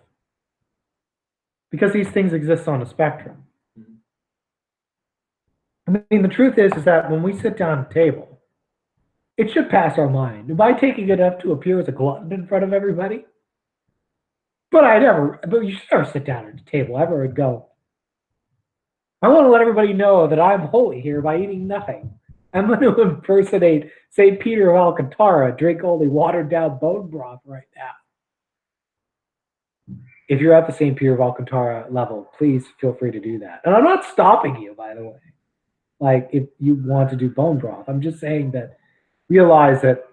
A: because these things exist on a spectrum. I mean, the truth is that when we sit down at the table, it should pass our mind. Am I taking it up to appear as a glutton in front of everybody? But you should never sit down at the table ever and go, I want to let everybody know that I'm holy here by eating nothing. I'm going to impersonate St. Peter of Alcantara, drink only watered down bone broth right now. If you're at the St. Peter of Alcantara level, please feel free to do that. And I'm not stopping you, by the way. Like, if you want to do bone broth, I'm just saying that realize that,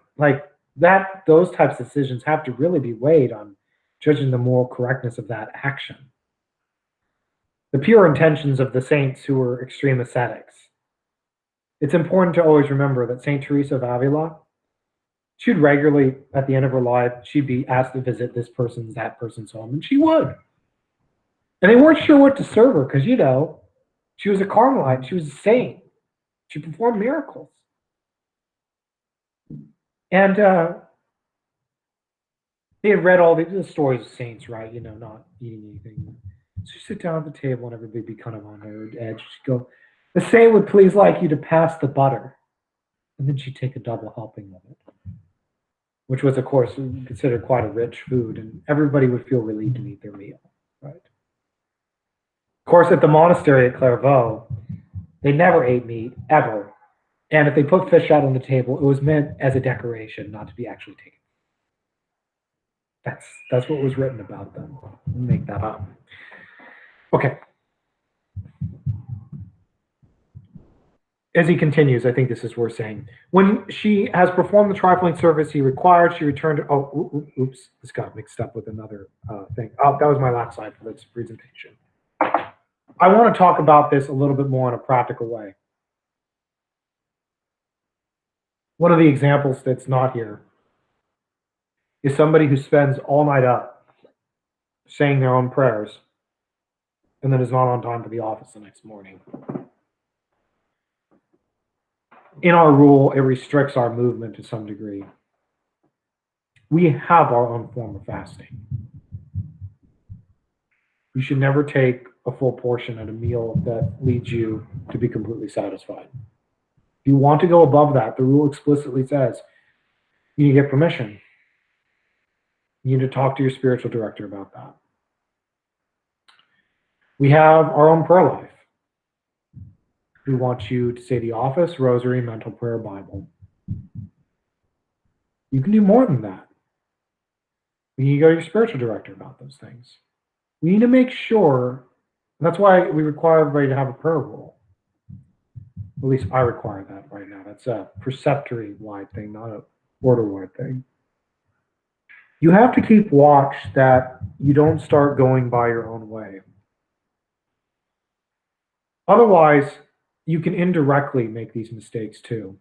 A: those types of decisions have to really be weighed on judging the moral correctness of that action. The pure intentions of the saints who were extreme ascetics. It's important to always remember that St. Teresa of Avila, she'd regularly, at the end of her life, she'd be asked to visit this person's, that person's home, and she would. And they weren't sure what to serve her because, she was a Carmelite, she was a saint. She performed miracles. And they had read all the stories of saints, right? Not eating anything. So she'd sit down at the table and everybody would be kind of on her edge. She'd go, the saint would please like you to pass the butter. And then she'd take a double helping of it, which was, of course, considered quite a rich food. And everybody would feel relieved to eat their meal, right? Of course, at the monastery at Clairvaux, they never ate meat, ever. And if they put fish out on the table, it was meant as a decoration, not to be actually taken. That's what was written about them. Make that up. Okay. As he continues, I think this is worth saying. When she has performed the trifling service he required, she returned to, oops, this got mixed up with another thing. Oh, that was my last slide for this presentation. I want to talk about this a little bit more in a practical way. One of the examples that's not here is somebody who spends all night up saying their own prayers and then is not on time for the office the next morning. In our rule, it restricts our movement to some degree. We have our own form of fasting. You should never take a full portion at a meal that leads you to be completely satisfied. If you want to go above that, the rule explicitly says you need to get permission. You need to talk to your spiritual director about that. We have our own prayer life. We want you to say the office, rosary, mental prayer, Bible. You can do more than that. You need to go to your spiritual director about those things. We need to make sure, and that's why we require everybody to have a prayer rule. At least I require that right now. That's a preceptory-wide thing, not a order-wide thing. You have to keep watch that you don't start going by your own way. Otherwise, you can indirectly make these mistakes too.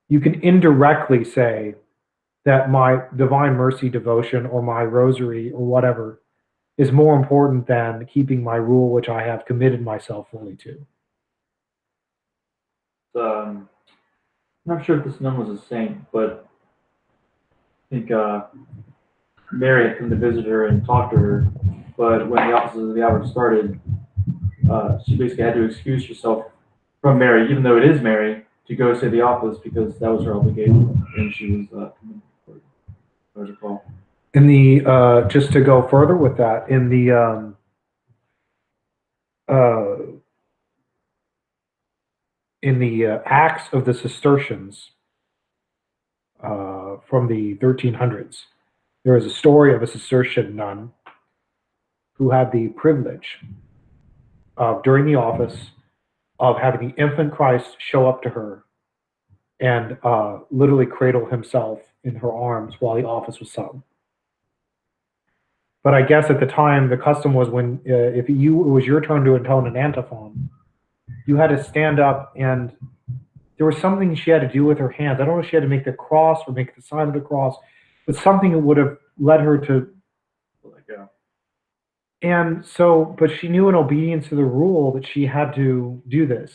A: You can indirectly say that my Divine Mercy devotion or my rosary or whatever is more important than keeping my rule, which I have committed myself fully to.
C: I'm not sure if this nun was a saint, but I think Mary had come to visit her and talk to her, but when the offices of the hour started, she basically had to excuse herself from Mary, even though it is Mary, to go to the office because that was her obligation, and she was coming for what's it called?
A: In the just to go further with that, in the Acts of the Cistercians from the 1300s, there is a story of a Cistercian nun who had the privilege of, during the office, of having the infant Christ show up to her and literally cradle himself in her arms while the office was sung. But I guess at the time, the custom was when it was your turn to intone an antiphon, you had to stand up, and there was something she had to do with her hands. I don't know if she had to make the cross or make the sign of the cross, but something that would have led her to. And so, but she knew in obedience to the rule that she had to do this.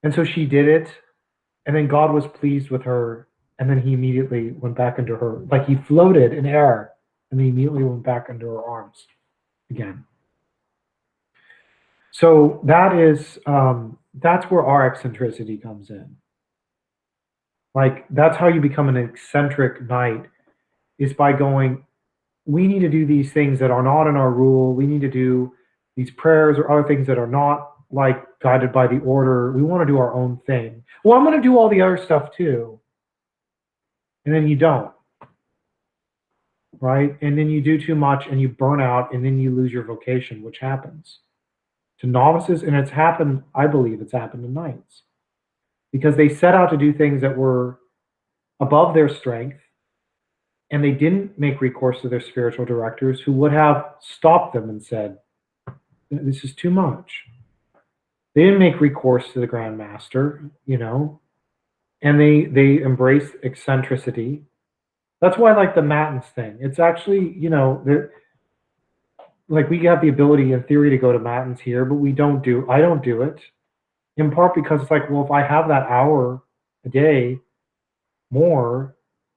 A: And so she did it, and then God was pleased with her, and then he immediately went back into her, like he floated in air, and he immediately went back into her arms again. So that's where our eccentricity comes in. Like that's how you become an eccentric knight, is by going, we need to do these things that are not in our rule. We need to do these prayers or other things that are not like guided by the order. We want to do our own thing. Well, I'm going to do all the other stuff too. And then you don't. Right? And then you do too much and you burn out and then you lose your vocation, which happens to novices. And it's happened, I believe it's happened to knights, because they set out to do things that were above their strength, and they didn't make recourse to their spiritual directors, who would have stopped them and said, this is too much. They didn't make recourse to the Grand Master, and they embraced eccentricity. That's why I like the matins thing. It's actually, like we have the ability in theory to go to matins here, but I don't do it, in part because it's like, well, if I have that hour a day more,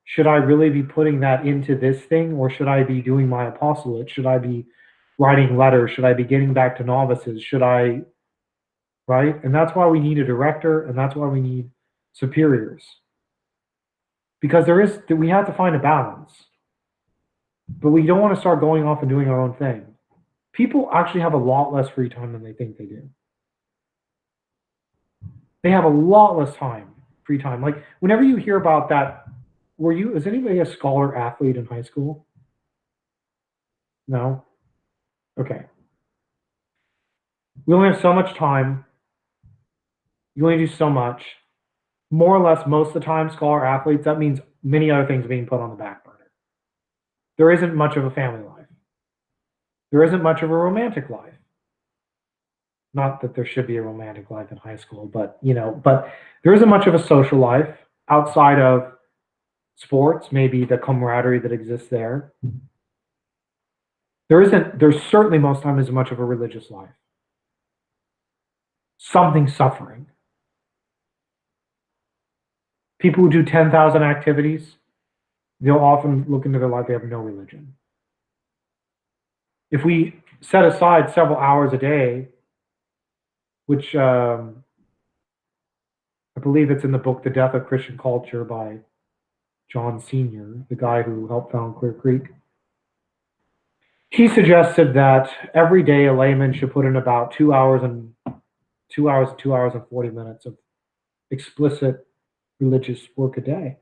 A: should I really be putting that into this thing, or should I be doing my apostolate? Should I be writing letters? Should I be getting back to novices? Right? And that's why we need a director, and that's why we need superiors. Because we have to find a balance. But we don't want to start going off and doing our own thing. People actually have a lot less free time than they think they do. They have a lot less free time. Like whenever you hear about that, is anybody a scholar athlete in high school? No? Okay. We only have so much time. You only do so much. More or less, most of the time, scholar athletes, that means many other things being put on the back burner. There isn't much of a family life. There isn't much of a romantic life. Not that there should be a romantic life in high school, but there isn't much of a social life outside of sports, maybe the camaraderie that exists there. There's certainly most time isn't much of a religious life. Something suffering. People who do 10,000 activities, they'll often look into their life, they have no religion. If we set aside several hours a day, which I believe it's in the book The Death of Christian Culture by John Sr., the guy who helped found Clear Creek, he suggested that every day a layman should put in about 2 hours and 40 minutes of explicit religious work a day.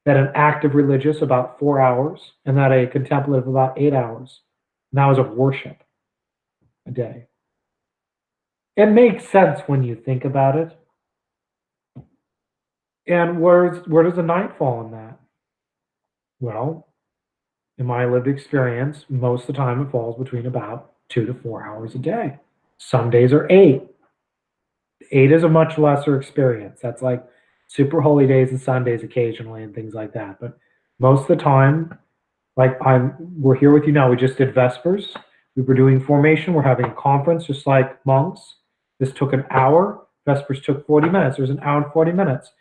A: That an active religious about 4 hours, and that a contemplative about 8 hours. And that was of worship a day. It makes sense when you think about it. And where does the night fall in that? Well, in my lived experience, most of the time it falls between about 2 to 4 hours a day. Some days are 8. 8 is a much lesser experience. That's like super holy days and Sundays occasionally and things like that. But most of the time, like we're here with you now. We just did Vespers. We were doing formation. We're having a conference just like monks. This took an hour. Vespers took 40 minutes. There's an hour and 40 minutes.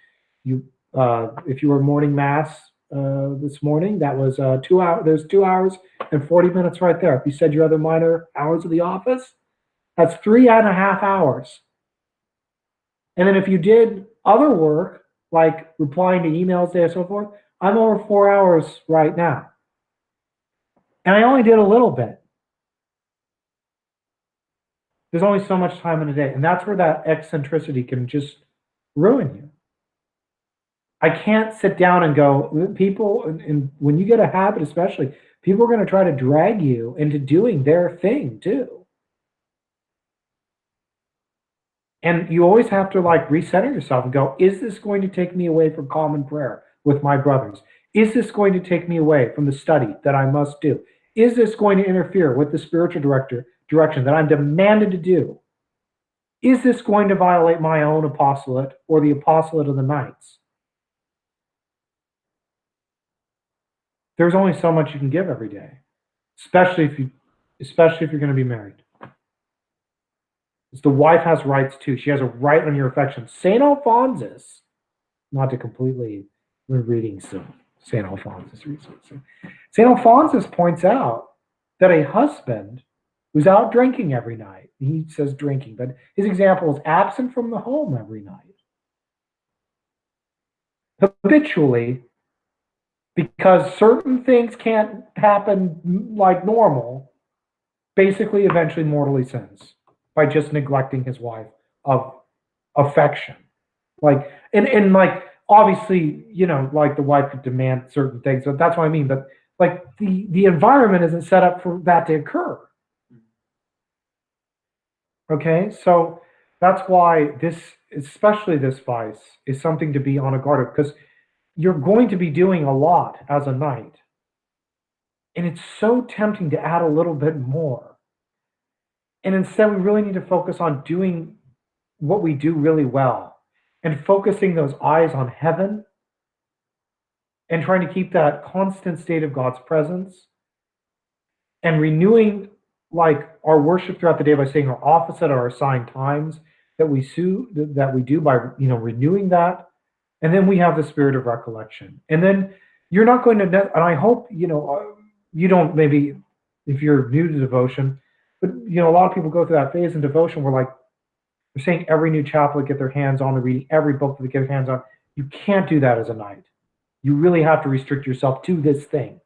A: If you were morning mass this morning, that was 2 hours. There's 2 hours and 40 minutes right there. If you said your other minor hours of the office, that's 3.5 hours. And then if you did other work, like replying to emails there and so forth, I'm over 4 hours right now. And I only did a little bit. There's only so much time in a day. And that's where that eccentricity can just ruin you. I can't sit down and go, people, and when you get a habit especially, people are going to try to drag you into doing their thing too. And you always have to like recenter yourself and go, is this going to take me away from common prayer with my brothers? Is this going to take me away from the study that I must do? Is this going to interfere with the spiritual direction that I'm demanded to do? Is this going to violate my own apostolate or the apostolate of the knights? There's only so much you can give every day, especially if you're going to be married. The wife has rights too. She has a right on your affection. Saint Alphonsus, not to completely, we're reading some Saint Alphonsus research. Saint Alphonsus points out that a husband who's out drinking every night, he says drinking, but his example is absent from the home every night, habitually, because certain things can't happen like normal, basically eventually mortally sins by just neglecting his wife of affection. Like, and like, obviously, you know, like the wife could demand certain things, so that's what I mean, but like the environment isn't set up for that to occur. Okay, so that's why this, especially this vice, is something to be on a guard of, because you're going to be doing a lot as a knight. And it's so tempting to add a little bit more. And instead, we really need to focus on doing what we do really well and focusing those eyes on heaven and trying to keep that constant state of God's presence and renewing like our worship throughout the day by saying our office at our assigned times that we do by, you know, renewing that. And then we have the spirit of recollection. And then you're not going to, and I hope, you know, you don't, maybe if you're new to devotion, but, you know, a lot of people go through that phase in devotion where like, they're saying every new chaplet get their hands on, they're reading every book that they get their hands on. You can't do that as a knight. You really have to restrict yourself to this thing.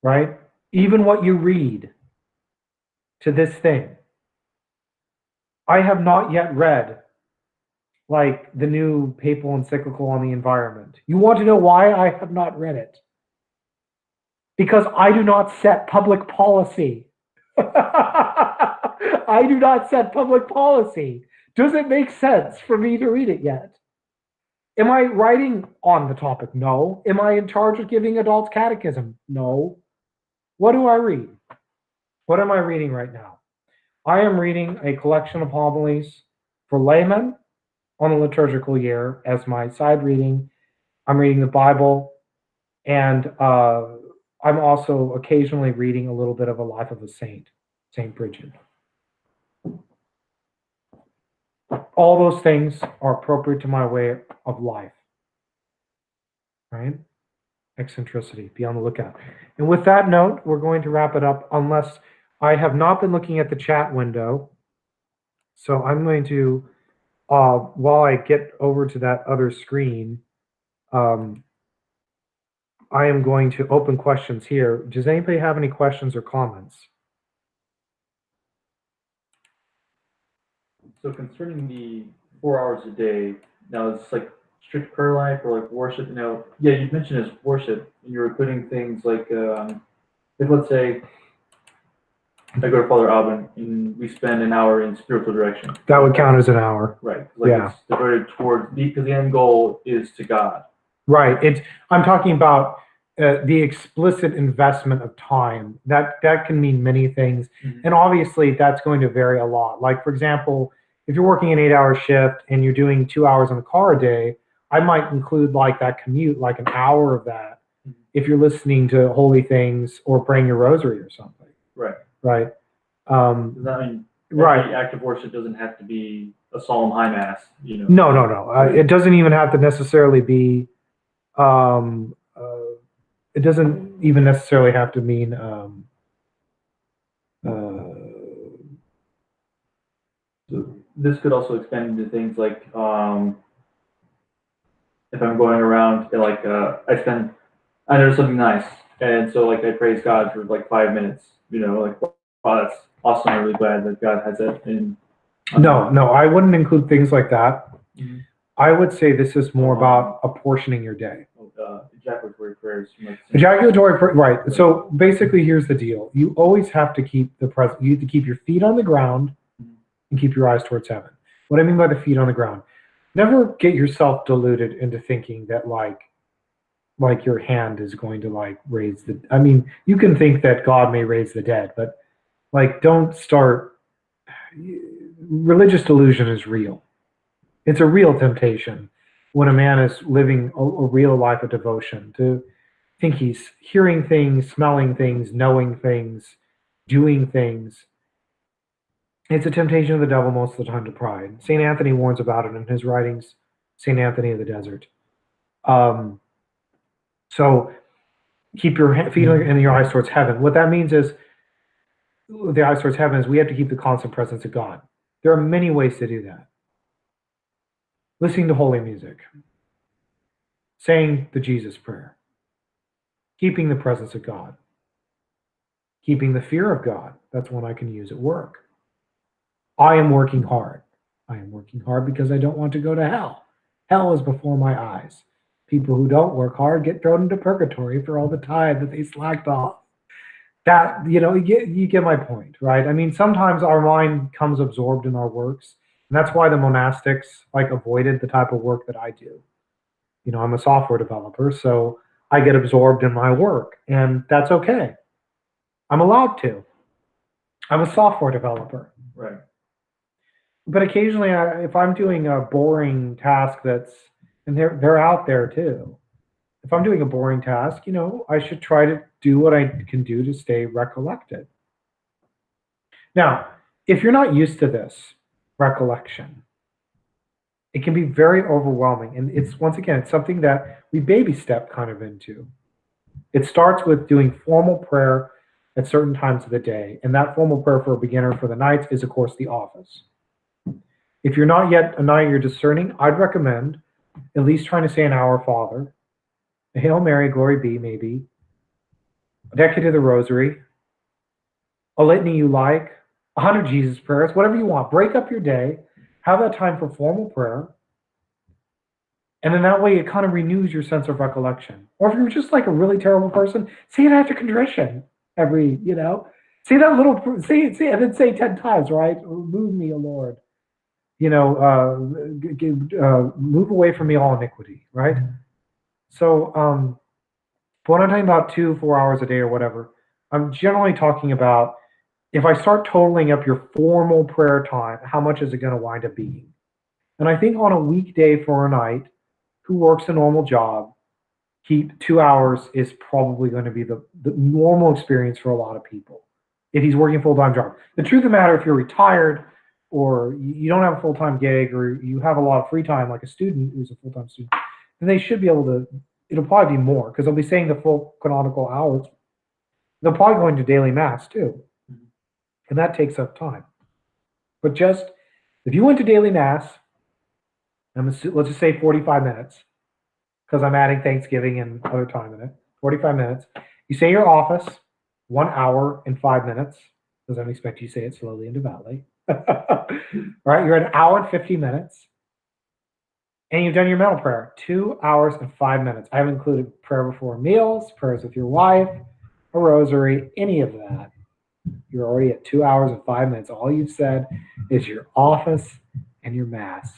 A: Right? Even what you read to this thing. I have not yet read like the new papal encyclical on the environment. You want to know why I have not read it? Because I do not set public policy. I do not set public policy. Does it make sense for me to read it yet? Am I writing on the topic? No. Am I in charge of giving adults catechism? No. What do I read? What am I reading right now? I am reading a collection of homilies for laymen on the liturgical year as my side reading. I'm reading the Bible, and I'm also occasionally reading a little bit of a life of a saint, Saint Bridget. All those things are appropriate to my way of life, right? Eccentricity, be on the lookout. And with that note, we're going to wrap it up, unless I have not been looking at the chat window. So I'm going to, while I get over to that other screen, I am going to open questions here. Does anybody have any questions or comments?
C: So concerning the 4 hours a day, now it's like strict prayer life or like worship. You know, yeah, you mentioned as worship, and you're putting things like, if let's say I go to Father Alban and we spend an hour in spiritual direction.
A: That would count as an hour.
C: Right. Like
A: Yeah.
C: It's devoted towards, because the end goal is to God.
A: Right. I'm talking about the explicit investment of time. That can mean many things.
C: Mm-hmm.
A: And obviously that's going to vary a lot. Like, for example, if you're working an 8-hour shift and you're doing 2 hours in the car a day, I might include like that commute, like an hour of that, if you're listening to holy things or praying your rosary or something.
C: Right.
A: Right.
C: Does that mean
A: right.
C: Active worship doesn't have to be a solemn high mass, you know?
A: No. It doesn't even have to necessarily be, it doesn't even necessarily have to mean,
C: So this could also expand into things like, if I'm going around and like, I notice something nice, and so like I praise God for like 5 minutes, you know, like, wow, that's awesome. I'm really glad that God has it. And
A: no, I wouldn't include things like that.
C: Mm-hmm.
A: I would say this is more about apportioning your day.
C: Ejaculatory prayers.
A: Right. So basically, here's the deal: you always have to keep the present. You have to keep your feet on the ground and keep your eyes towards heaven. What I mean by the feet on the ground, never get yourself deluded into thinking that like your hand is going to like raise the, I mean, you can think that God may raise the dead, but like don't start, religious delusion is real. It's a real temptation when a man is living a real life of devotion to think he's hearing things, smelling things, knowing things, doing things. It's a temptation of the devil most of the time to pride. St. Anthony warns about it in his writings, St. Anthony of the Desert. Um, so keep your feet and your eyes towards heaven. What that means is the eyes towards heaven is we have to keep the constant presence of God. There are many ways to do that. Listening to holy music, saying the Jesus prayer, keeping the presence of God, keeping the fear of God. That's one I can use at work. I am working hard. I am working hard because I don't want to go to hell. Hell is before my eyes. People who don't work hard get thrown into purgatory for all the time that they slacked off. That, you get my point, right? I mean, sometimes our mind comes absorbed in our works, and that's why the monastics like avoided the type of work that I do. I'm a software developer, so I get absorbed in my work, and that's okay. I'm allowed to. I'm a software developer.
C: Right.
A: But occasionally, if I'm doing a boring task and they're out there too. If I'm doing a boring task, I should try to do what I can do to stay recollected. Now, if you're not used to this recollection, it can be very overwhelming. And once again, it's something that we baby step kind of into. It starts with doing formal prayer at certain times of the day. And that formal prayer for a beginner for the nights is, of course, the office. If you're not yet a night you're discerning, I'd recommend at least trying to say an Our Father, a Hail Mary, Glory Be, maybe, a decade of the Rosary, a litany you like, 100 Jesus prayers, whatever you want. Break up your day, have that time for formal prayer, and then that way it kind of renews your sense of recollection. Or if you're just like a really terrible person, say it after contrition say that little, say, and then say 10 times, right? Move me, O Lord. Move away from me all iniquity, right? So, but when I'm talking about 2-4 hours a day or whatever, I'm generally talking about if I start totaling up your formal prayer time, how much is it going to wind up being? And I think on a weekday for a night, who works a normal job, 2 hours is probably going to be the normal experience for a lot of people if he's working a full-time job. The truth of the matter, if you're retired or you don't have a full-time gig or you have a lot of free time, like a student who's a full-time student, then they should be able to, it'll probably be more because they'll be saying the full canonical hours. They'll probably go into daily mass too. And that takes up time. But just, if you went to daily mass, let's just say 45 minutes, because I'm adding Thanksgiving and other time in it, 45 minutes. You say your office, 1 hour and 5 minutes, because I'm expecting you to say it slowly and devoutly. Right? You're at 1 hour and 50 minutes. And you've done your mental prayer, 2 hours and 5 minutes. I haven't included prayer before meals, prayers with your wife, a rosary, any of that. You're already at 2 hours and 5 minutes. All you've said is your office and your mass.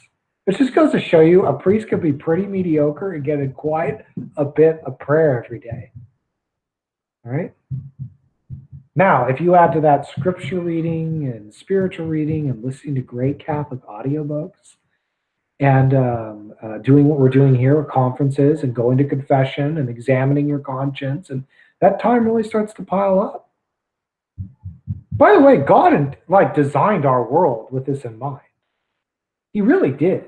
A: It just goes to show you a priest can be pretty mediocre and get in quite a bit of prayer every day. All right? Now, if you add to that scripture reading and spiritual reading and listening to great Catholic audiobooks and doing what we're doing here at conferences and going to confession and examining your conscience, and that time really starts to pile up. By the way, God designed our world with this in mind. He really did.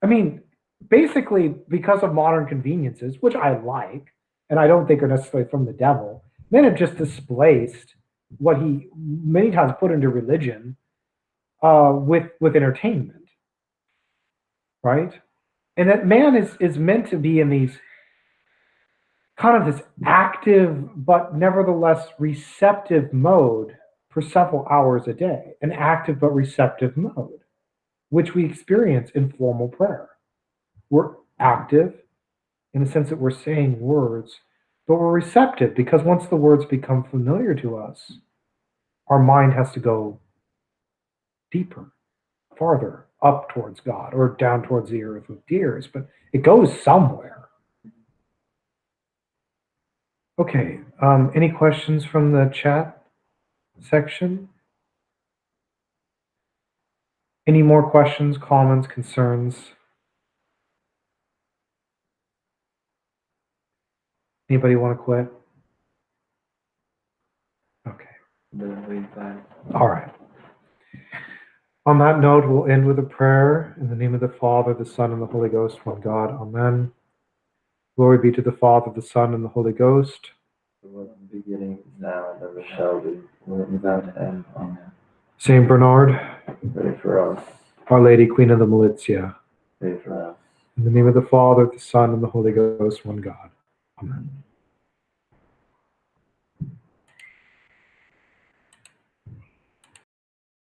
A: I mean, basically, because of modern conveniences, which I like, and I don't think are necessarily from the devil, men have just displaced what he many times put into religion with entertainment, right? And that man is meant to be in these kind of this active but nevertheless receptive mode for several hours a day, an active but receptive mode, which we experience in formal prayer. We're active in the sense that we're saying words, but we're receptive because once the words become familiar to us, our mind has to go deeper, farther, up towards God or down towards the earth with tears, but it goes somewhere. Okay, any questions from the chat section? Any more questions, comments, concerns? Anybody want to quit? Okay. All right. On that note, we'll end with a prayer in the name of the Father, the Son, and the Holy Ghost, one God. Amen. Glory be to the Father, the Son, and the Holy Ghost.
D: It was in the beginning, now, and ever shall be, world without end. Amen.
A: Saint Bernard,
D: Pray for us.
A: Our Lady, Queen of the Militia.
D: Pray for us.
A: In the name of the Father, the Son, and the Holy Ghost, one God. Amen.